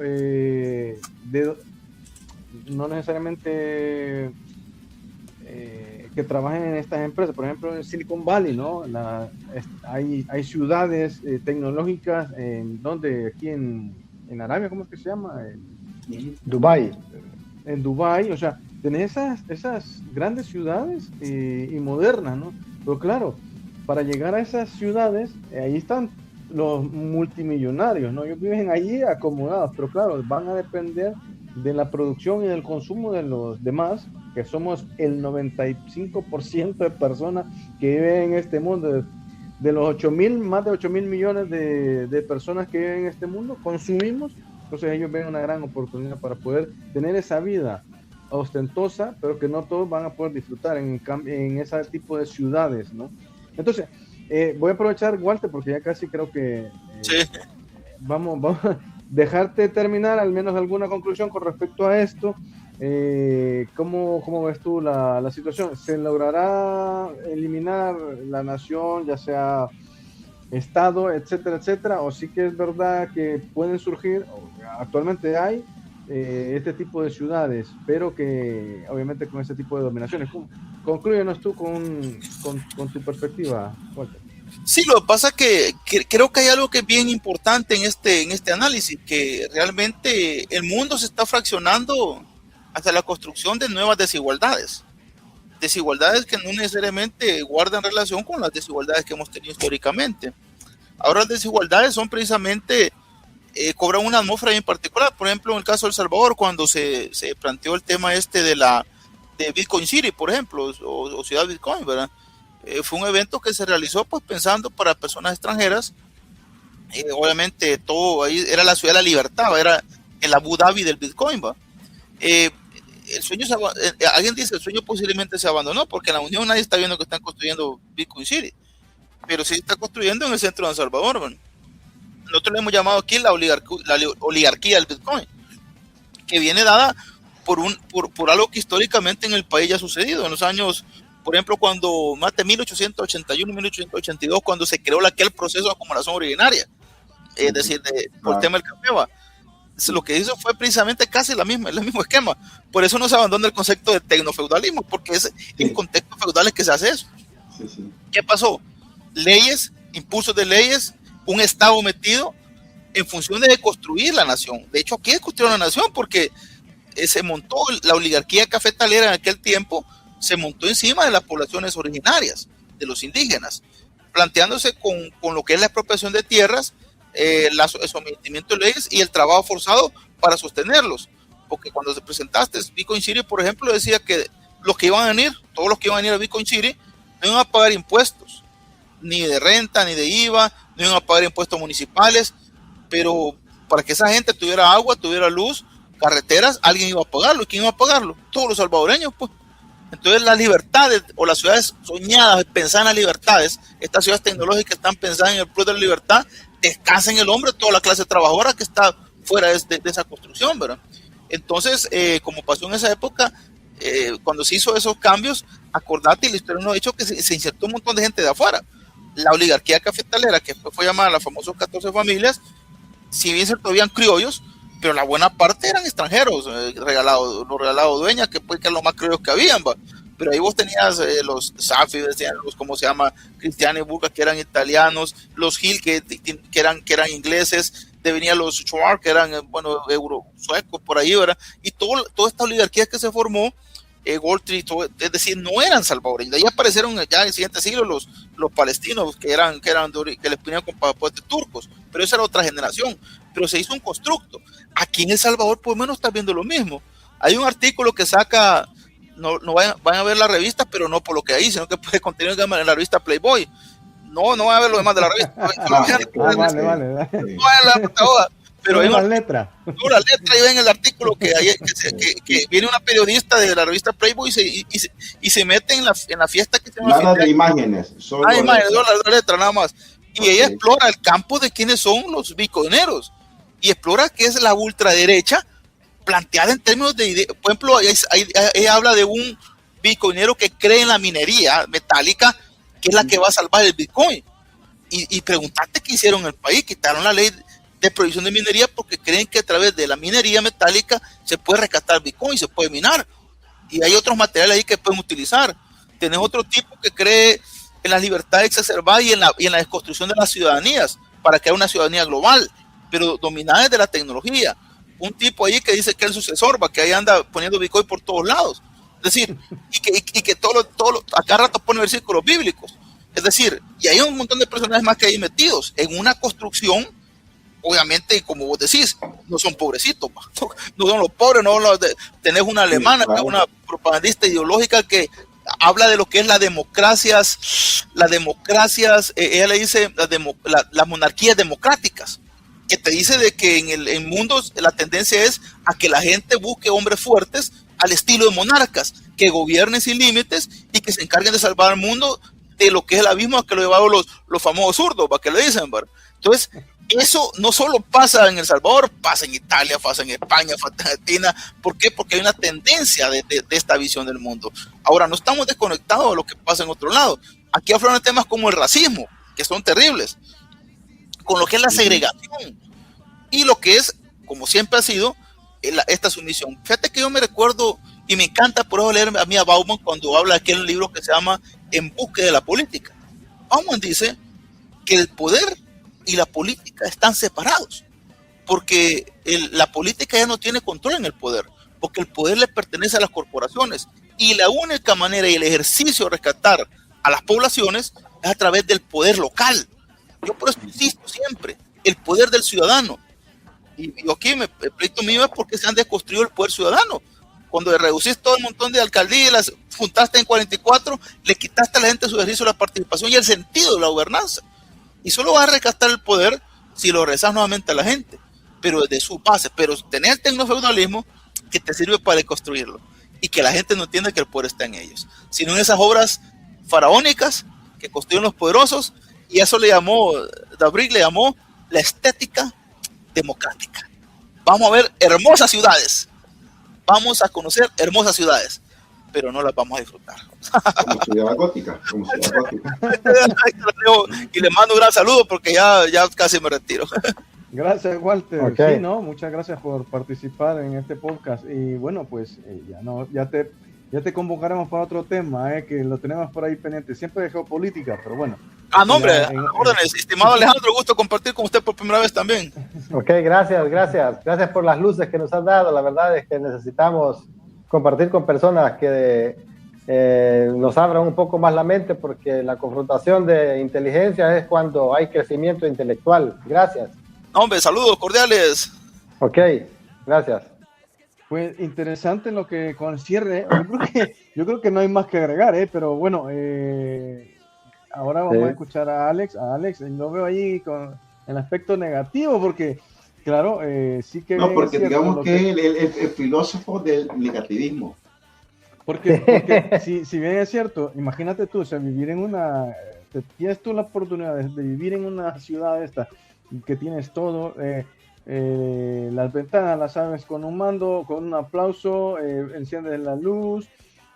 no necesariamente que trabajen en estas empresas. Por ejemplo, en Silicon Valley, ¿no? Hay ciudades tecnológicas aquí en Arabia, ¿cómo es que se llama? Dubái. En Dubái, o sea, tenés esas grandes ciudades y modernas, ¿no? Pero claro, para llegar a esas ciudades, ahí están los multimillonarios, ¿no? Ellos viven allí acomodados, pero claro, van a depender de la producción y del consumo de los demás, que somos el 95% de personas que viven en este mundo. De los más de 8.000 millones de personas que viven en este mundo, consumimos. Entonces ellos ven una gran oportunidad para poder tener esa vida ostentosa, pero que no todos van a poder disfrutar en ese tipo de ciudades, ¿no? Entonces, voy a aprovechar, Walter, porque ya casi creo que Sí. vamos a dejarte terminar al menos alguna conclusión con respecto a esto. ¿Cómo ves tú la situación? ¿Se logrará eliminar la nación, ya sea Estado, etcétera, etcétera? ¿O sí que es verdad que pueden surgir, actualmente hay este tipo de ciudades, pero que obviamente con este tipo de dominaciones? Conclúyenos tú con tu perspectiva, Walter. Sí, lo que pasa que creo que hay algo que es bien importante en este análisis, que realmente el mundo se está fraccionando hasta la construcción de nuevas desigualdades que no necesariamente guardan relación con las desigualdades que hemos tenido históricamente. Ahora las desigualdades son precisamente, cobran una atmósfera en particular. Por ejemplo, en el caso de El Salvador, cuando se planteó el tema de Bitcoin City, por ejemplo, o Ciudad Bitcoin, ¿verdad? Fue un evento que se realizó pues pensando para personas extranjeras. Obviamente todo ahí era la ciudad de la libertad, era el Abu Dhabi del Bitcoin, ¿va? El sueño alguien dice el sueño posiblemente se abandonó, porque en la Unión nadie está viendo que están construyendo Bitcoin City, pero sí está construyendo en el centro de El Salvador, ¿va? Nosotros le hemos llamado aquí la oligarquía del Bitcoin, que viene dada por algo que históricamente en el país ya ha sucedido en los años. Por ejemplo, cuando más de 1881 y 1882, cuando se creó aquel proceso de acumulación originaria, es decir, por el tema del café, lo que hizo fue precisamente casi el mismo esquema. Por eso no se abandona el concepto de tecnofeudalismo, porque es en contextos feudales que se hace eso. Sí. ¿Qué pasó? Leyes, impulsos de leyes, un Estado metido en función de construir la nación. De hecho, aquí es construir la nación, porque se montó la oligarquía cafetalera en aquel tiempo, se montó encima de las poblaciones originarias, de los indígenas, planteándose con lo que es la expropiación de tierras, el sometimiento de leyes y el trabajo forzado para sostenerlos. Porque cuando se presentaste Bitcoin City, por ejemplo, decía que los que iban a venir, todos los que iban a venir a Bitcoin City, no iban a pagar impuestos, ni de renta, ni de IVA, no iban a pagar impuestos municipales, pero para que esa gente tuviera agua, tuviera luz, carreteras, alguien iba a pagarlo. ¿Y quién iba a pagarlo? Todos los salvadoreños, pues. Entonces las libertades o las ciudades soñadas, pensadas en las libertades, estas ciudades tecnológicas están pensadas en el plus de la libertad, descansa en el hombre toda la clase trabajadora que está fuera de esa construcción, ¿verdad? Entonces, como pasó en esa época, cuando se hizo esos cambios, acordate, y la historia nos ha dicho que se insertó un montón de gente de afuera. La oligarquía cafetalera, que fue llamada las famosas 14 familias, si bien se habían criollos, pero la buena parte eran extranjeros, los regalados dueñas, que es lo más criollos que habían, ¿va? pero ahí vos tenías los Safi, los, ¿cómo se llama? Cristiani Burka, que eran italianos, los Hill, que eran ingleses, venían los Schwarz, que eran, suecos, por ahí, ¿verdad? Y toda esta oligarquía que se formó, Goldtree, es decir, no eran salvadoreños. De ahí aparecieron ya en el siguiente siglo los palestinos que les ponían con pasaportes turcos, pero esa era otra generación. Pero se hizo un constructo. Aquí en El Salvador por lo menos está viendo lo mismo. Hay un artículo que saca, no van a ver la revista, pero no por lo que hay, sino que puede contener en la revista Playboy. No van a ver lo demás de la revista. Vale. No es la portada. Pero hay una letra y ven el artículo que viene una periodista de la revista Playboy y se mete en la fiesta que se llama. Nada de imágenes, solo la letra nada más. Y ella explora el campo de quiénes son los bitcoineros y explora qué es la ultraderecha planteada en términos de, por ejemplo, ella habla de un bitcoinero que cree en la minería metálica, que es la que va a salvar el bitcoin. Y preguntarte qué hicieron en el país, quitaron la ley de prohibición de minería porque creen que a través de la minería metálica se puede rescatar Bitcoin, se puede minar. Y hay otros materiales ahí que pueden utilizar. Tenés otro tipo que cree en la libertad exacerbada y en la desconstrucción de las ciudadanías para crear una ciudadanía global, pero dominada desde la tecnología. Un tipo ahí que dice que es el sucesor, que ahí anda poniendo Bitcoin por todos lados. Es decir, y que a cada rato pone versículos bíblicos. Es decir, y hay un montón de personajes más que hay metidos en una construcción. Obviamente, como vos decís, no son pobrecitos, no son los pobres, tenés una alemana, que es una propagandista ideológica que habla de lo que es las democracias, ella le dice las monarquías democráticas, que te dice de que en el mundo la tendencia es a que la gente busque hombres fuertes al estilo de monarcas, que gobiernen sin límites y que se encarguen de salvar al mundo de lo que es el abismo que lo llevaron los famosos zurdos, ¿para qué le dicen? ¿verdad? Entonces, eso no solo pasa en El Salvador, pasa en Italia, pasa en España, pasa en Argentina. ¿Por qué? Porque hay una tendencia de esta visión del mundo. Ahora, no estamos desconectados de lo que pasa en otro lado. Aquí afloran temas como el racismo, que son terribles, con lo que es la segregación y lo que es, como siempre ha sido, esta sumisión. Fíjate que yo me recuerdo y me encanta por eso leer a Mia Bauman cuando habla de aquel libro que se llama En búsqueda de la política. Bauman dice que el poder y la política están separados, porque la política ya no tiene control en el poder, porque el poder le pertenece a las corporaciones, y la única manera y el ejercicio de rescatar a las poblaciones es a través del poder local. Yo por eso insisto siempre, el poder del ciudadano, y yo aquí el pleito mío es porque se han desconstruido el poder ciudadano. Cuando reducís todo el montón de alcaldías, las juntaste en 44, le quitaste a la gente su ejercicio de la participación y el sentido de la gobernanza. Y solo vas a rescatar el poder si lo rezas nuevamente a la gente, pero desde su base. Pero tener el tecnofeudalismo que te sirve para construirlo y que la gente no entienda que el poder está en ellos, sino en esas obras faraónicas que construyen los poderosos, y eso Dabrick le llamó la estética democrática. Vamos a ver hermosas ciudades, vamos a conocer hermosas ciudades, pero no las vamos a disfrutar. Como ciudad gótica. Y le mando un gran saludo porque ya casi me retiro. Gracias, Walter. Okay. Sí, muchas gracias por participar en este podcast. Y bueno, pues ya te convocaremos para otro tema, que lo tenemos por ahí pendiente, siempre de geopolítica, pero bueno. No, hombre, órdenes. Estimado Alejandro, gusto compartir con usted por primera vez también. Ok, gracias por las luces que nos has dado. La verdad es que necesitamos compartir con personas que nos abran un poco más la mente, porque la confrontación de inteligencia es cuando hay crecimiento intelectual. Gracias. Hombre, saludos cordiales. Ok, gracias. Pues interesante lo que concierne. Yo creo que no hay más que agregar, pero bueno, ahora vamos a escuchar a Alex. Lo veo ahí con el aspecto negativo, porque claro, sí que... No, porque digamos que el filósofo del negativismo. Porque si bien es cierto, imagínate tú, o sea, tienes tú la oportunidad de vivir en una ciudad esta, que tienes todo, las ventanas las abres con un mando, con un aplauso, enciendes la luz,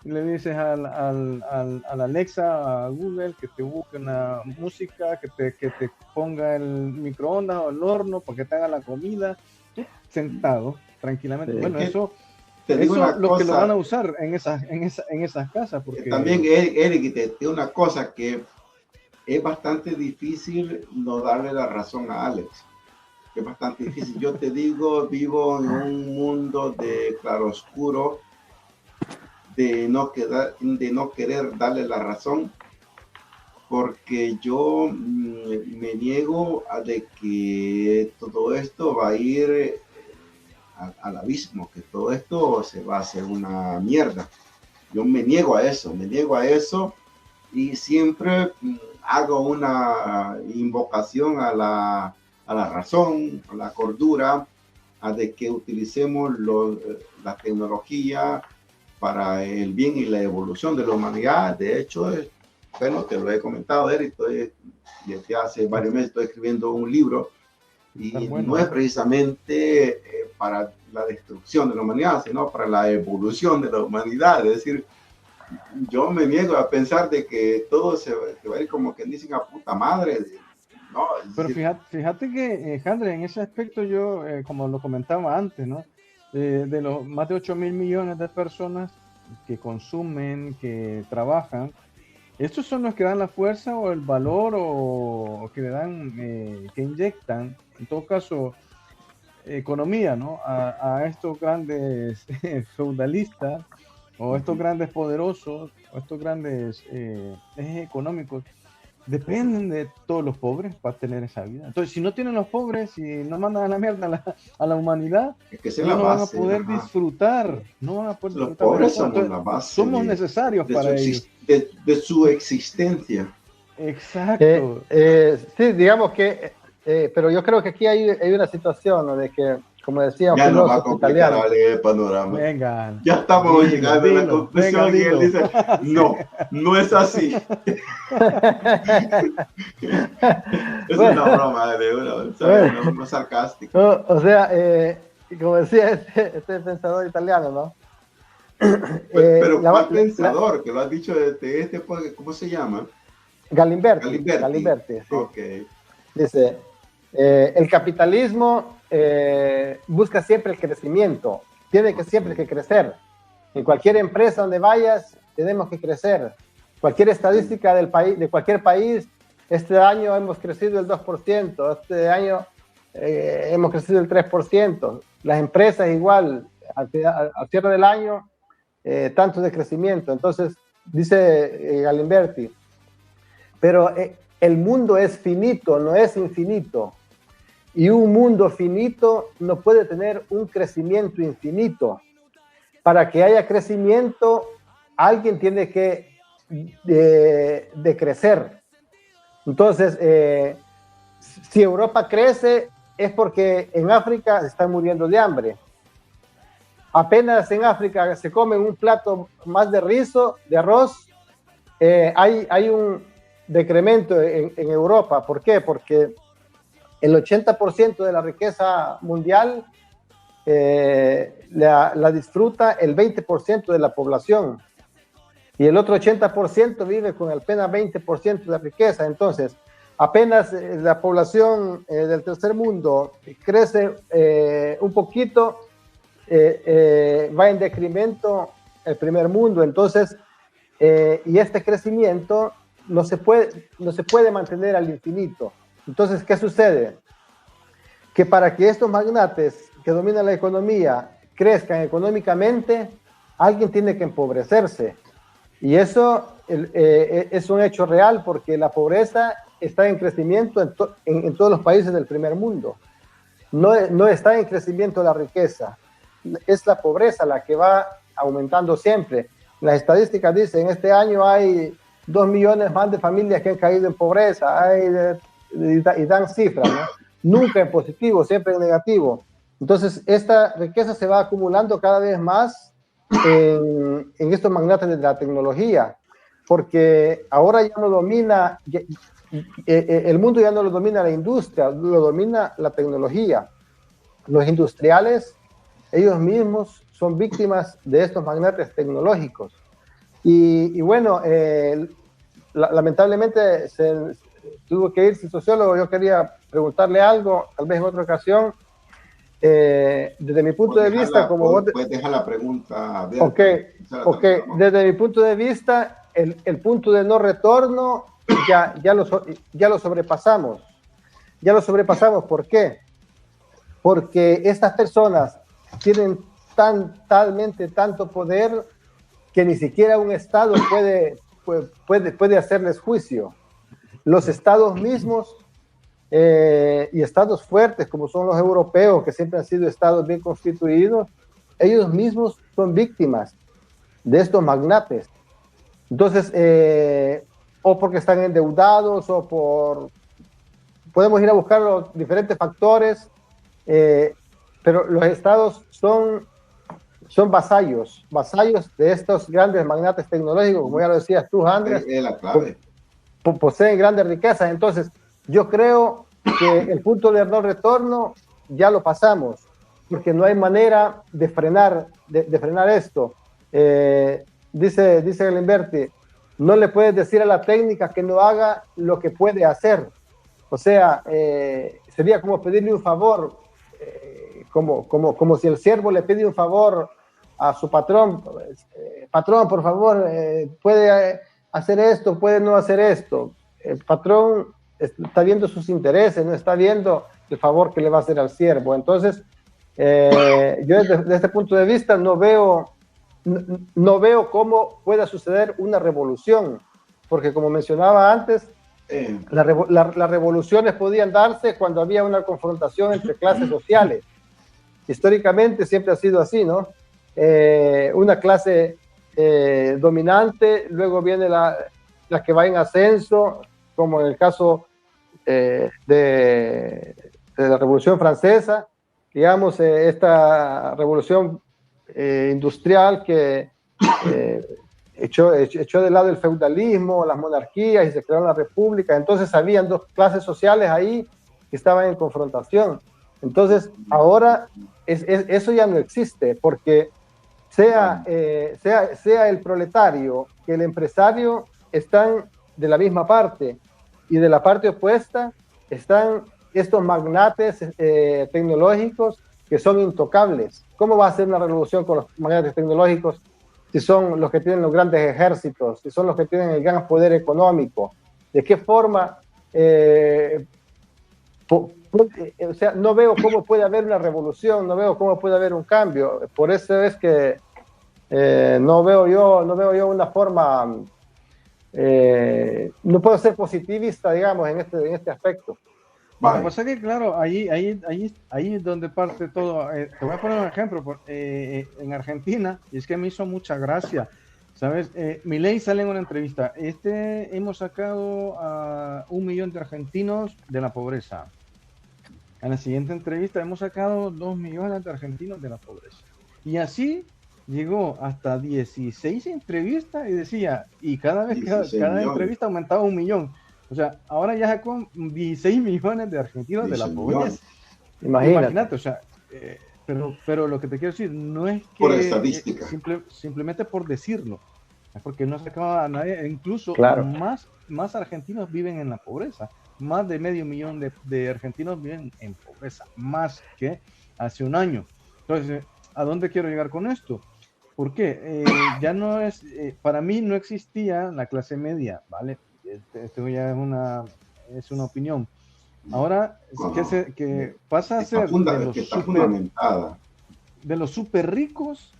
le dices al Alexa, a Google, que te busque una música, que te ponga el microondas o el horno para que te haga la comida, tú sentado tranquilamente. Sí. Bueno, te digo Eso una lo que lo cosa. van a usar en esas casas. Porque También, Eric, te digo una cosa que es bastante difícil no darle la razón a Alex. Es bastante difícil. Yo te digo, vivo en un mundo de claroscuro, de no querer darle la razón, porque yo me niego a de que todo esto va a ir al abismo, que todo esto se va a hacer una mierda. Yo me niego a eso y siempre hago una invocación a la razón, a la cordura, a de que utilicemos la tecnología para el bien y la evolución de la humanidad. De hecho, bueno, te lo he comentado, Eric, desde hace varios meses estoy escribiendo un libro y bueno, no es precisamente para la destrucción de la humanidad, sino para la evolución de la humanidad. Es decir, yo me niego a pensar de que todo se va a ir como que dicen a puta madre. No, pero fíjate que, Jandre, en ese aspecto yo, como lo comentaba antes, ¿no? De los más de 8.000 millones de personas que consumen, que trabajan, estos son los que dan la fuerza o el valor o que le dan, que inyectan, en todo caso, economía, ¿no? A estos grandes feudalistas o estos grandes poderosos o estos grandes ejes económicos. Dependen de todos los pobres para tener esa vida. Entonces, si no tienen los pobres, si no mandan a la mierda a la humanidad, es que ellos no van a poder disfrutar. No van a poder los disfrutar. pobres somos la base. Somos necesarios para ellos. De su existencia. Exacto. Sí, digamos que, pero yo creo que aquí hay una situación, ¿no? De que, como decía un ya nos va a filósofo complicar italiano, el panorama. Venga. Ya estamos llegando a la conclusión y él dice, no es así. Es bueno, una broma de una sarcástica. o sea, como decía este pensador italiano, ¿no? Pero ¿cuál pensador? Que lo has dicho de ¿cómo se llama? Galimberti, sí. Okay. Dice, el capitalismo busca siempre el crecimiento, tiene que siempre que crecer. En cualquier empresa donde vayas, tenemos que crecer. Cualquier estadística del país, de cualquier país, este año hemos crecido el 2%, este año hemos crecido el 3%. Las empresas igual, al cierre del año, tanto de crecimiento. Entonces, dice Galimberti, pero el mundo es finito, no es infinito. Y un mundo finito no puede tener un crecimiento infinito. Para que haya crecimiento, alguien tiene que crecer. Entonces, si Europa crece, es porque en África se están muriendo de hambre. Apenas en África se comen un plato más de rizo, de arroz, hay un decremento en Europa. ¿Por qué? Porque el 80% de la riqueza mundial la disfruta el 20% de la población. Y el otro 80% vive con apenas 20% de la riqueza. Entonces, apenas la población del tercer mundo crece un poquito, va en decremento el primer mundo. Entonces, y este crecimiento no se puede mantener al infinito. Entonces, ¿qué sucede? Que para que estos magnates que dominan la economía crezcan económicamente, alguien tiene que empobrecerse. Y eso es un hecho real, porque la pobreza está en crecimiento en todos los países del primer mundo. No está en crecimiento la riqueza, es la pobreza la que va aumentando siempre. Las estadísticas dicen, este año hay 2 millones más de familias que han caído en pobreza, y dan cifras, ¿no? Nunca en positivo, siempre en negativo. Entonces, esta riqueza se va acumulando cada vez más en estos magnates de la tecnología, porque ahora ya no domina, el mundo ya no lo domina la industria, lo domina la tecnología. Los industriales, ellos mismos son víctimas de estos magnates tecnológicos. Y bueno, lamentablemente tuvo que irse el sociólogo. Yo quería preguntarle algo, tal vez en otra ocasión. desde mi punto de vista, como vos... Puedes dejar la pregunta abierta. Ok. Desde mi punto de vista, el punto de no retorno ya lo sobrepasamos. Ya lo sobrepasamos. ¿Por qué? Porque estas personas tienen talmente tanto poder que ni siquiera un Estado puede hacerles juicio. Los Estados mismos y Estados fuertes, como son los europeos, que siempre han sido Estados bien constituidos, ellos mismos son víctimas de estos magnates. Entonces, o porque están endeudados, podemos ir a buscar los diferentes factores, pero los estados son vasallos de estos grandes magnates tecnológicos, como ya lo decías tú, Andrés. Es la clave. Poseen grandes riquezas. Entonces, yo creo que el punto de no retorno ya lo pasamos, porque no hay manera de frenar esto. Dice Galimberti, no le puedes decir a la técnica que no haga lo que puede hacer. O sea, sería como pedirle un favor, como si el siervo le pide un favor a su patrón. Patrón, por favor, puede hacer esto, puede no hacer esto. El patrón está viendo sus intereses, no está viendo el favor que le va a hacer al siervo. Entonces, yo desde este punto de vista no veo cómo pueda suceder una revolución, porque como mencionaba antes, las revoluciones podían darse cuando había una confrontación entre clases sociales. Históricamente siempre ha sido así, ¿no? Una clase dominante, luego viene la que va en ascenso, como en el caso de la Revolución Francesa, digamos, esta revolución industrial que echó de lado el feudalismo, las monarquías y se creó la república. Entonces habían dos clases sociales ahí que estaban en confrontación. Entonces ahora eso ya no existe, porque sea el proletario que el empresario están de la misma parte, y de la parte opuesta están estos magnates tecnológicos que son intocables. ¿Cómo va a ser una revolución con los magnates tecnológicos si son los que tienen los grandes ejércitos, si son los que tienen el gran poder económico? ¿De qué forma? O sea, no veo cómo puede haber una revolución, no veo cómo puede haber un cambio. Por eso es que no veo yo una forma, no puedo ser positivista, digamos, en este aspecto. Lo que pasa es que, claro, ahí es donde parte todo. Te voy a poner un ejemplo. En Argentina, y es que me hizo mucha gracia, ¿sabes? Milei sale en una entrevista. Hemos sacado a 1 millón de argentinos de la pobreza. En la siguiente entrevista hemos sacado 2 millones de argentinos de la pobreza. Y así llegó hasta 16 entrevistas y decía, y cada entrevista aumentaba 1 millón. O sea, ahora ya sacó 16 millones de argentinos de la pobreza. Imagínate, o sea, pero lo que te quiero decir no es que... Por estadística. Simplemente por decirlo. Es porque no sacaba a nadie, incluso claro, más argentinos viven en la pobreza. Más de 500,000 de argentinos viven en pobreza, más que hace un año. Entonces, ¿a dónde quiero llegar con esto? ¿Por qué? Ya no es, para mí no existía la clase media, ¿vale? Esto ya es una opinión. Ahora, que pasa a ser de los super ricos,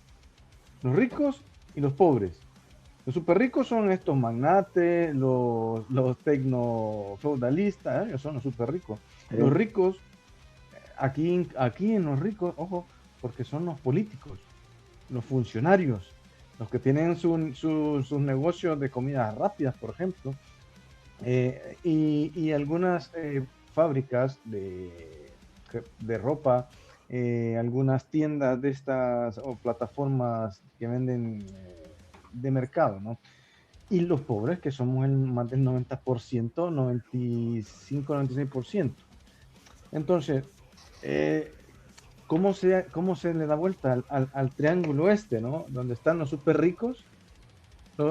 los ricos y los pobres. Los super ricos son estos magnates, los tecno-feudalistas, ellos son los super ricos. Los ricos, aquí en los ricos, ojo, porque son los políticos, los funcionarios, los que tienen sus negocios de comidas rápidas, por ejemplo, y algunas fábricas de ropa, algunas tiendas de estas o plataformas que venden de mercado, ¿no? Y los pobres, que somos más del 90%, 95-96%. Entonces, ¿cómo se le da vuelta al triángulo este, ¿no? Donde están los súper ricos,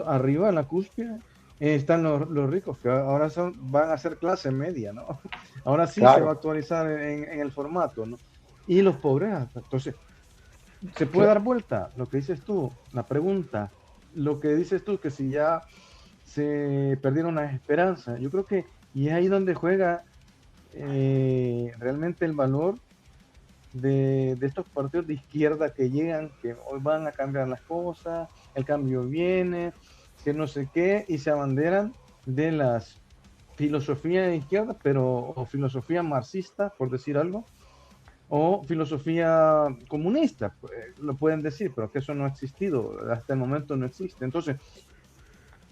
arriba en la cúspide, están los ricos, que ahora van a ser clase media, ¿no? Ahora sí, claro, se va a actualizar en el formato, ¿no? y los pobres. Entonces, se puede dar vuelta lo que dices tú, la pregunta, lo que dices tú, que si ya se perdieron las esperanzas. Yo creo que, y es ahí donde juega realmente el valor de estos partidos de izquierda que llegan, que hoy van a cambiar las cosas, el cambio viene, que no sé qué, y se abanderan de las filosofías de izquierda, pero o filosofía marxista, por decir algo, o filosofía comunista, lo pueden decir, pero que eso no ha existido, hasta el momento no existe. Entonces,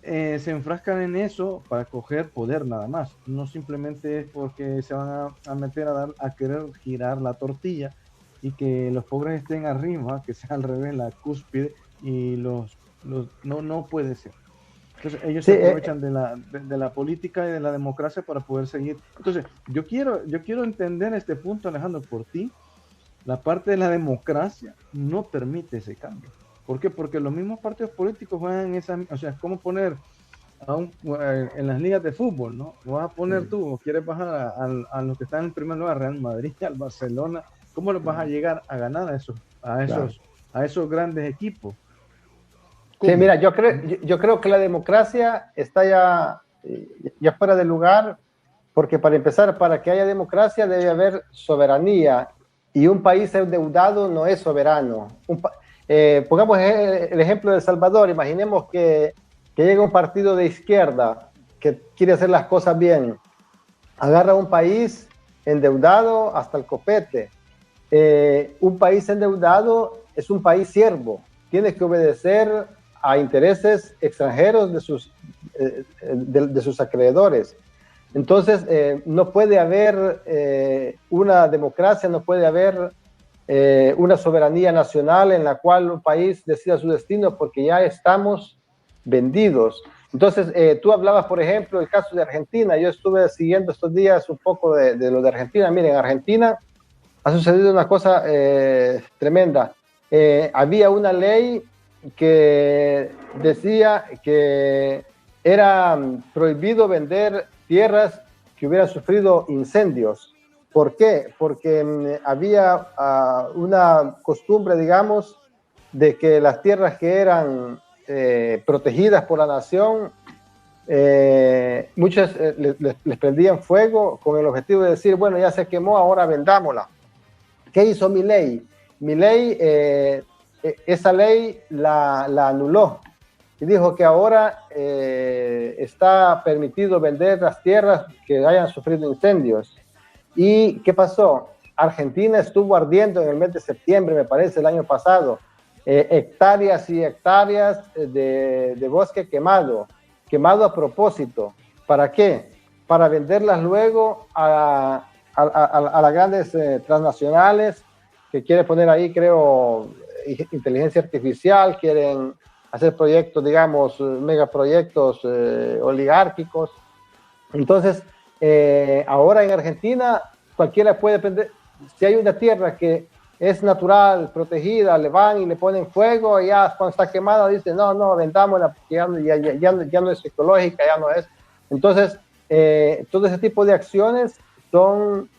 se enfrascan en eso para coger poder nada más, no simplemente es porque se van a meter a querer girar la tortilla y que los pobres estén arriba, que sea al revés, la cúspide, y no puede ser. Entonces ellos Sí, se aprovechan de la política y de la democracia para poder seguir. Entonces yo quiero entender este punto, Alejandro, por ti. La parte de la democracia no permite ese cambio. ¿Por qué? Porque los mismos partidos políticos juegan esa, o sea, es como poner en las ligas de fútbol, ¿no? Vas a poner tú, quieres bajar a los que están en primer lugar, Real Madrid, al Barcelona, ¿cómo los vas a llegar a ganar a esos grandes equipos? ¿Cómo? Sí, mira, yo creo que la democracia está ya fuera de lugar, porque para empezar, para que haya democracia debe haber soberanía, y un país endeudado no es soberano. Pongamos el ejemplo de El Salvador. Imaginemos que llega un partido de izquierda que quiere hacer las cosas bien, agarra un país endeudado hasta el copete. Un país endeudado es un país siervo, tiene que obedecer a intereses extranjeros de sus acreedores. Entonces, no puede haber una democracia, no puede haber una soberanía nacional en la cual un país decida su destino, porque ya estamos vendidos. Entonces, tú hablabas, por ejemplo, el caso de Argentina. Yo estuve siguiendo estos días un poco de lo de Argentina. Miren, en Argentina ha sucedido una cosa tremenda. Había una ley que decía que era prohibido vender tierras que hubieran sufrido incendios. ¿Por qué? Porque había una costumbre, digamos, de que las tierras que eran protegidas por la nación, muchas les prendían fuego con el objetivo de decir, bueno, ya se quemó, ahora vendámosla. ¿Qué hizo Milei? Milei, esa ley la anuló y dijo que ahora está permitido vender las tierras que hayan sufrido incendios. ¿Y qué pasó? Argentina estuvo ardiendo en el mes de septiembre, me parece, el año pasado. Hectáreas y hectáreas de bosque quemado a propósito. ¿Para qué? Para venderlas luego a las grandes transnacionales que quieren poner ahí, creo, inteligencia artificial, quieren hacer proyectos, digamos, megaproyectos oligárquicos. Entonces, ahora en Argentina cualquiera puede prender, si hay una tierra que es natural, protegida, le van y le ponen fuego, y ya cuando está quemada dicen, no, vendámosla, porque ya no es ecológica, ya no es. Entonces, todo ese tipo de acciones son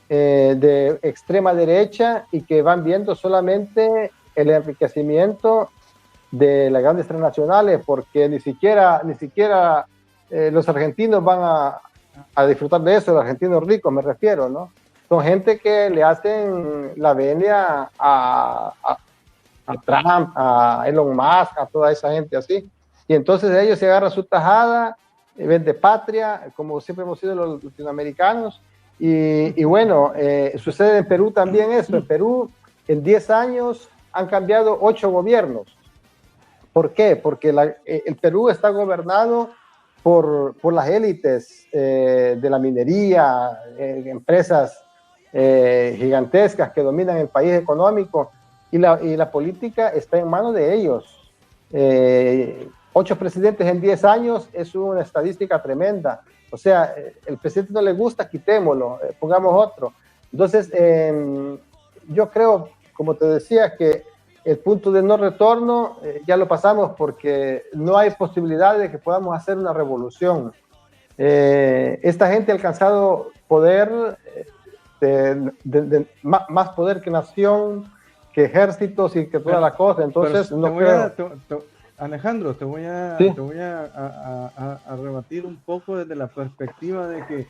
de extrema derecha y que van viendo solamente el enriquecimiento de las grandes transnacionales, porque ni siquiera los argentinos van a disfrutar de eso, los argentinos ricos me refiero, ¿no? Son gente que le hacen la venia a Trump, a Elon Musk, a toda esa gente así, y entonces ellos se agarran su tajada, vende patria, como siempre hemos sido los latinoamericanos, y bueno, sucede en Perú también eso. En Perú en 10 años han cambiado 8 gobiernos. ¿Por qué? Porque el Perú está gobernado por las élites de la minería, empresas gigantescas que dominan el país económico, y la política está en manos de ellos. 8 presidentes en 10 años es una estadística tremenda. O sea, el presidente no le gusta, quitémoslo, pongamos otro. Entonces, yo creo, como te decía, que el punto de no retorno ya lo pasamos, porque no hay posibilidad de que podamos hacer una revolución. Esta gente ha alcanzado poder más poder que nación, que ejércitos y que toda la cosa. Entonces, no creo. Alejandro, te voy a rebatir un poco desde la perspectiva de que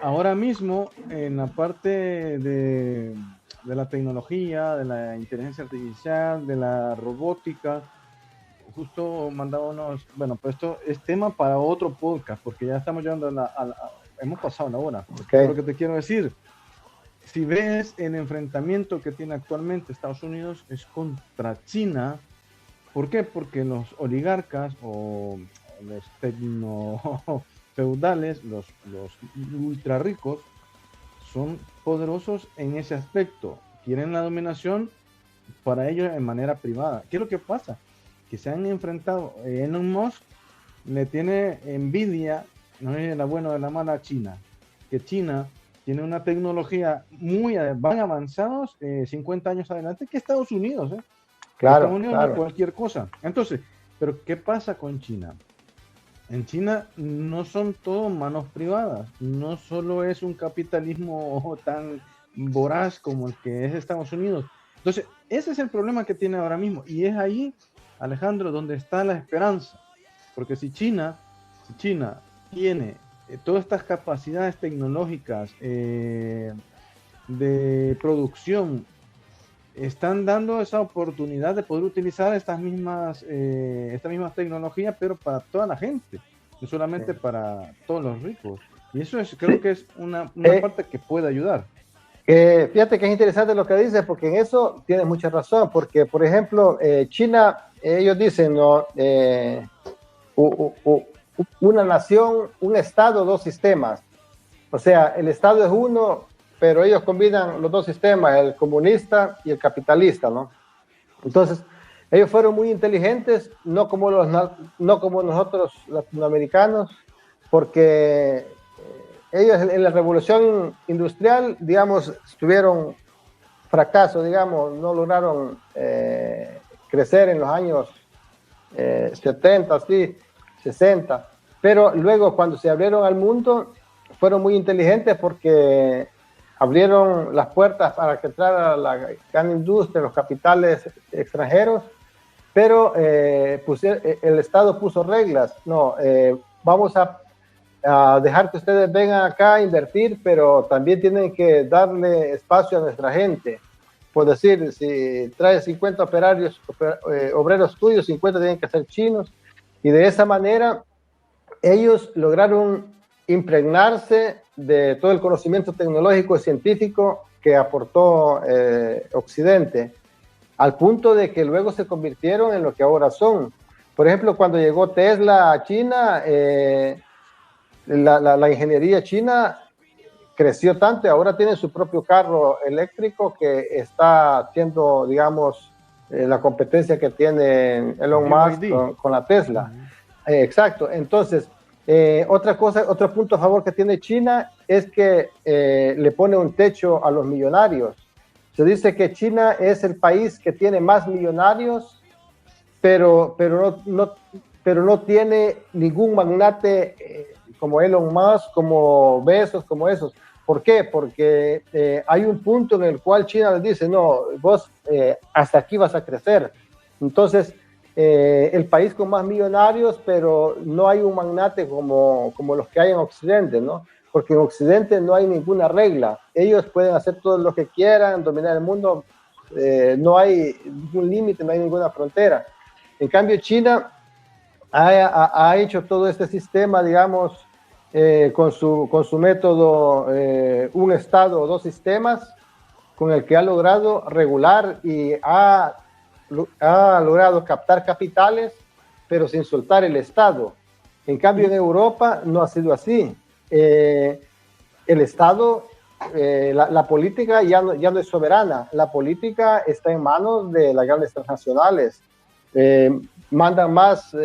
ahora mismo en la parte de la tecnología, de la inteligencia artificial, de la robótica, justo mandaba unos, bueno, pues esto es tema para otro podcast, porque ya estamos llegando hemos pasado una hora. Okay. Lo que te quiero decir, si ves el enfrentamiento que tiene actualmente Estados Unidos es contra China. ¿Por qué? Porque los oligarcas o los tecnofeudales, los ultra ricos, son poderosos en ese aspecto. Quieren la dominación para ellos en manera privada. ¿Qué es lo que pasa? Que se han enfrentado. Elon Musk le tiene envidia, no es de la buena o de la mala, a China. Que China tiene una tecnología van avanzados 50 años adelante que Estados Unidos, Claro, Estados Unidos claro. Cualquier cosa. Entonces, ¿pero qué pasa con China? En China no son todo manos privadas, no solo es un capitalismo tan voraz como el que es Estados Unidos. Entonces, ese es el problema que tiene ahora mismo, y es ahí, Alejandro, donde está la esperanza, porque si China tiene todas estas capacidades tecnológicas de producción, están dando esa oportunidad de poder utilizar estas mismas tecnologías, pero para toda la gente, no solamente para todos los ricos. Y eso creo que es una parte que puede ayudar. Fíjate que es interesante lo que dices, porque en eso tienes mucha razón, porque, por ejemplo, China, ellos dicen, ¿no? Una nación, un estado, dos sistemas. O sea, el estado es uno, pero ellos combinan los dos sistemas, el comunista y el capitalista, ¿no? Entonces, ellos fueron muy inteligentes, no como nosotros latinoamericanos, porque ellos en la revolución industrial, digamos, tuvieron fracaso, digamos, no lograron crecer en los años 70, sí, 60, pero luego cuando se abrieron al mundo, fueron muy inteligentes porque abrieron las puertas para que entrara la gran industria, los capitales extranjeros, pero el Estado puso reglas. No, vamos a dejar que ustedes vengan acá a invertir, pero también tienen que darle espacio a nuestra gente. Por decir, si traes 50 obreros tuyos, 50 tienen que ser chinos, y de esa manera ellos lograron impregnarse de todo el conocimiento tecnológico y científico que aportó Occidente, al punto de que luego se convirtieron en lo que ahora son. Por ejemplo, cuando llegó Tesla a China, la ingeniería china creció tanto y ahora tiene su propio carro eléctrico que está haciendo, digamos, la competencia que tiene Elon Musk con la Tesla. Exacto. Entonces, otro punto a favor que tiene China es que le pone un techo a los millonarios. Se dice que China es el país que tiene más millonarios, pero no tiene ningún magnate como Elon Musk, como Bezos, como esos. ¿Por qué? Porque hay un punto en el cual China les dice, no, vos hasta aquí vas a crecer. Entonces, el país con más millonarios, pero no hay un magnate como los que hay en Occidente, ¿no? Porque en Occidente no hay ninguna regla. Ellos pueden hacer todo lo que quieran, dominar el mundo, no hay ningún límite, no hay ninguna frontera. En cambio, China ha hecho todo este sistema, digamos, con su método, un estado, dos sistemas, con el que ha logrado regular y ha logrado captar capitales, pero sin soltar el Estado. En cambio, en Europa no ha sido así. El Estado, la política ya no es soberana. La política está en manos de las grandes transnacionales. Mandan más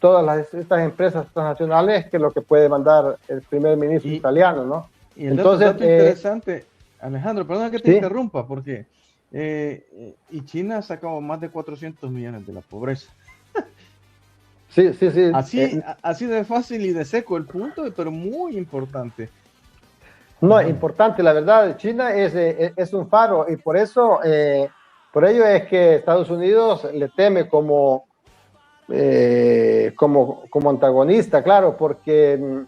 todas estas empresas transnacionales que lo que puede mandar el primer ministro italiano, ¿no? Y entonces, dato interesante, Alejandro, perdona que te interrumpa, porque y China ha sacado más de 400 millones de la pobreza. Sí. Así de fácil y de seco el punto, pero muy importante. No, importante, la verdad, China es un faro y por ello es que Estados Unidos le teme como antagonista, claro, porque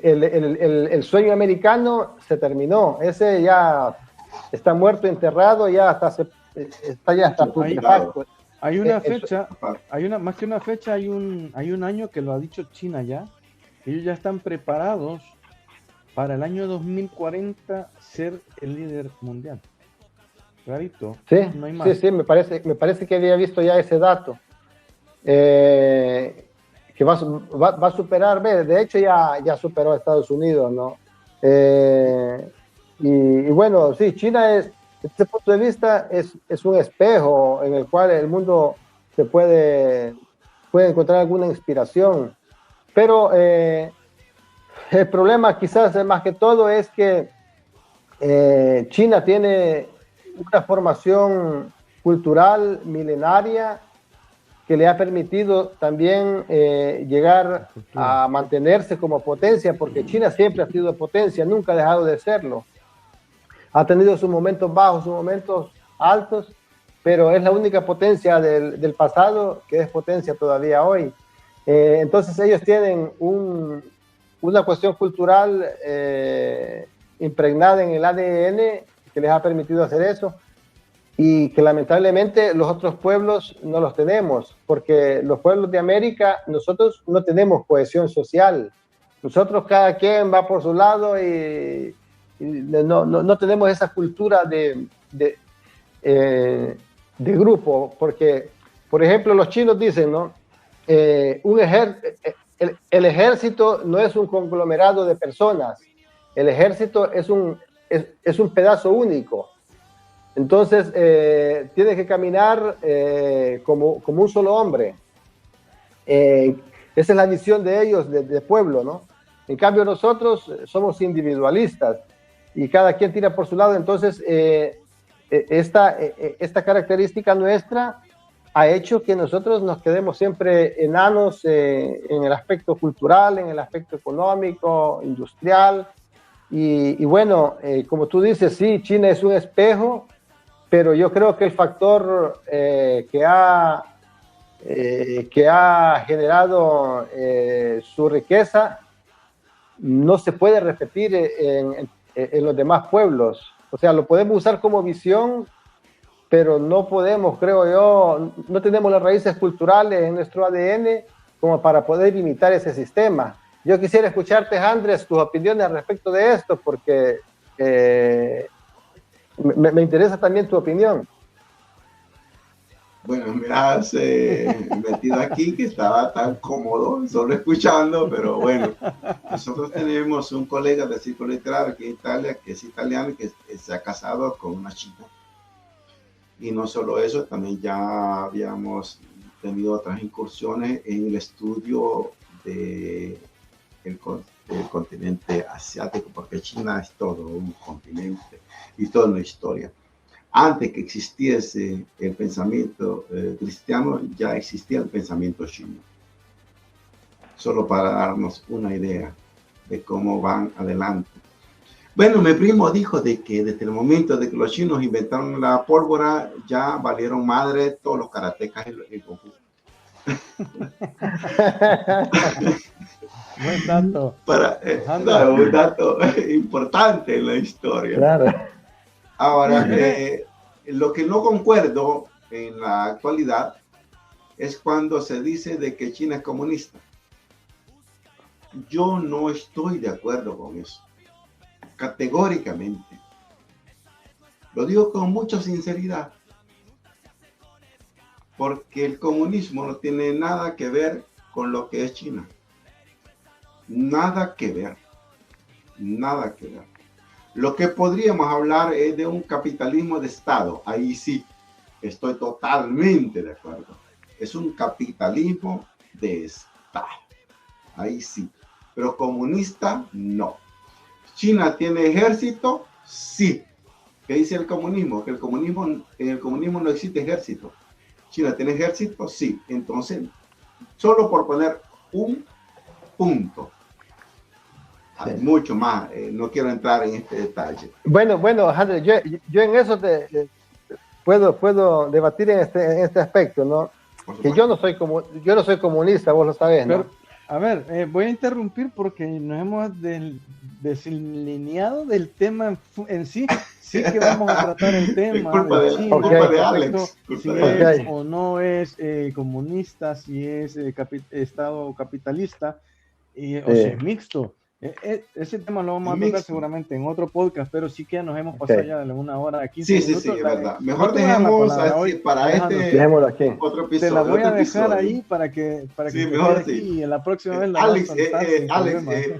el sueño americano se terminó, ese ya está muerto, enterrado, está putrefacto. Hay una fecha, más que una fecha, hay un año que lo ha dicho China ya. Ellos ya están preparados para el año 2040 ser el líder mundial. Clarito. Sí, no hay más. sí, me parece que había visto ya ese dato. Que va a superar, de hecho ya superó a Estados Unidos, ¿no? Y bueno, sí, China desde este punto de vista es un espejo en el cual el mundo se puede encontrar alguna inspiración, pero el problema quizás más que todo es que China tiene una formación cultural milenaria que le ha permitido también llegar a mantenerse como potencia, porque China siempre ha sido potencia, nunca ha dejado de serlo. Ha tenido sus momentos bajos, sus momentos altos, pero es la única potencia del pasado que es potencia todavía hoy. Entonces ellos tienen una cuestión cultural impregnada en el ADN que les ha permitido hacer eso, y que lamentablemente los otros pueblos no los tenemos, porque los pueblos de América, nosotros no tenemos cohesión social. Nosotros cada quien va por su lado y no tenemos esa cultura de grupo, porque, por ejemplo, los chinos dicen, ¿no? El ejército no es un conglomerado de personas, el ejército es un pedazo único. Entonces, tiene que caminar como un solo hombre. Esa es la visión de ellos, de pueblo, ¿no? En cambio, nosotros somos individualistas y cada quien tira por su lado. Entonces, esta característica nuestra ha hecho que nosotros nos quedemos siempre enanos en el aspecto cultural, en el aspecto económico, industrial. Y bueno, como tú dices, sí, China es un espejo, pero yo creo que el factor que ha generado su riqueza no se puede repetir en los demás pueblos. O sea, lo podemos usar como visión, pero no podemos, creo yo, no tenemos las raíces culturales en nuestro ADN como para poder imitar ese sistema. Yo quisiera escucharte, Andrés, tus opiniones al respecto de esto, porque me interesa también tu opinión. Bueno, me has metido aquí que estaba tan cómodo solo escuchando, pero bueno, nosotros tenemos un colega de círculo literario aquí en Italia que es italiano y que se ha casado con una china. Y no solo eso, también ya habíamos tenido otras incursiones en el estudio del continente asiático, porque China es todo un continente y toda una historia. Antes que existiese el pensamiento cristiano, ya existía el pensamiento chino. Solo para darnos una idea de cómo van adelante. Bueno, mi primo dijo de que desde el momento de que los chinos inventaron la pólvora, ya valieron madre todos los karatecas y Goku. Buen dato. Un dato importante en la historia. Claro. Ahora, lo que no concuerdo en la actualidad es cuando se dice de que China es comunista. Yo no estoy de acuerdo con eso, categóricamente. Lo digo con mucha sinceridad, porque el comunismo no tiene nada que ver con lo que es China. Nada que ver. Nada que ver. Lo que podríamos hablar es de un capitalismo de Estado. Ahí sí, estoy totalmente de acuerdo. Es un capitalismo de Estado. Ahí sí. Pero comunista, no. ¿China tiene ejército? Sí. ¿Qué dice el comunismo? Que en el comunismo no existe ejército. ¿China tiene ejército? Sí. Entonces, solo por poner un punto. hay mucho más. No quiero entrar en este detalle. Bueno, Andrés, yo en eso puedo debatir en este aspecto, ¿no? Que yo no soy comunista, vos lo sabés, ¿no? Pero, a ver, voy a interrumpir porque nos hemos desalineado del tema en sí. Sí que vamos a tratar el tema culpa de China, Alex. si Culpa es o no es comunista, si es Estado capitalista o si es mixto. Ese tema lo vamos a tocar seguramente en otro podcast, pero sí que nos hemos pasado ya de 1 hora a 15 minutos. Sí, es verdad. Mejor dejemos así para dejémoslo aquí. Otro episodio. Te la voy a dejar ahí para que sí, mejor aquí y en la próxima vez la Alex,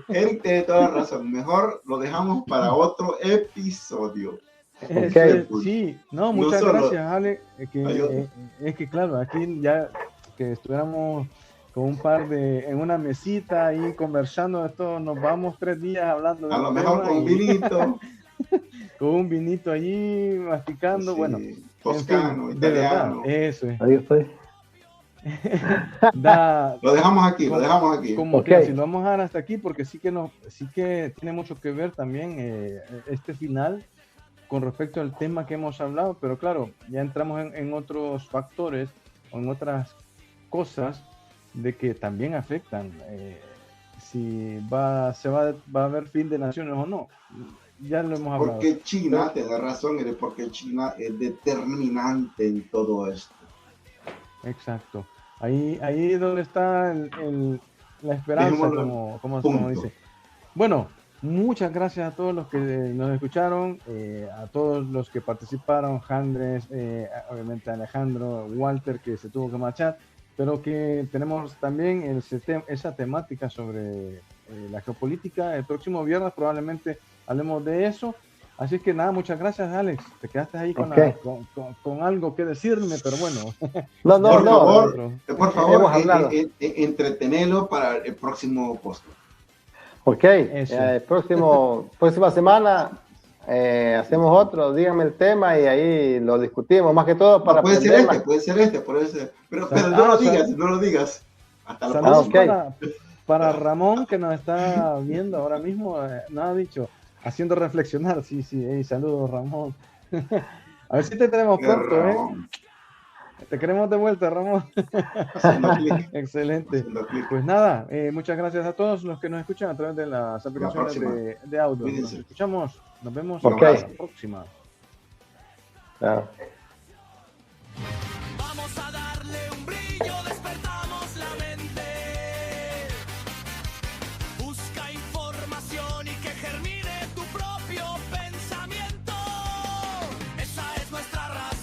Eric tiene toda la razón. Mejor lo dejamos para otro episodio. Sí, no, muchas gracias, Alex. Es que claro, aquí ya que estuviéramos con un par en una mesita ahí conversando de esto, nos vamos 3 días hablando de a lo mejor con un vinito. Con un vinito allí, masticando, sí, bueno. Toscano, en fin, italiano. Eso es. Ahí estoy. Lo dejamos aquí. Como que si lo vamos a dar hasta aquí, porque sí que tiene mucho que ver también este final con respecto al tema que hemos hablado, pero claro, ya entramos en otros factores o en otras cosas de que también afectan si va a haber fin de naciones o no. Ya lo hemos hablado. Porque China, te da razón, porque China es determinante en todo esto. Exacto. Ahí es donde está la esperanza, como dice. Bueno, muchas gracias a todos los que nos escucharon, a todos los que participaron, Andrés, obviamente Alejandro, Walter, que se tuvo que marchar, pero que tenemos también esa temática sobre la geopolítica. El próximo viernes probablemente hablemos de eso. Así que nada, muchas gracias, Alex. Te quedaste ahí con algo que decirme, pero bueno. Por favor, entretenelo para el próximo post. Ok, próxima semana hacemos otro, díganme el tema y ahí lo discutimos, más que todo para puede ser este, pero no lo digas. Hasta la próxima. Para Ramón, que nos está viendo ahora mismo, nos ha dicho, haciendo reflexionar, sí, saludos, Ramón. A ver si te tenemos pronto, Te queremos de vuelta, Ramón. Excelente. Pues nada, muchas gracias a todos los que nos escuchan a través de las aplicaciones de audio. Nos escuchamos, nos vemos en la próxima. Chao.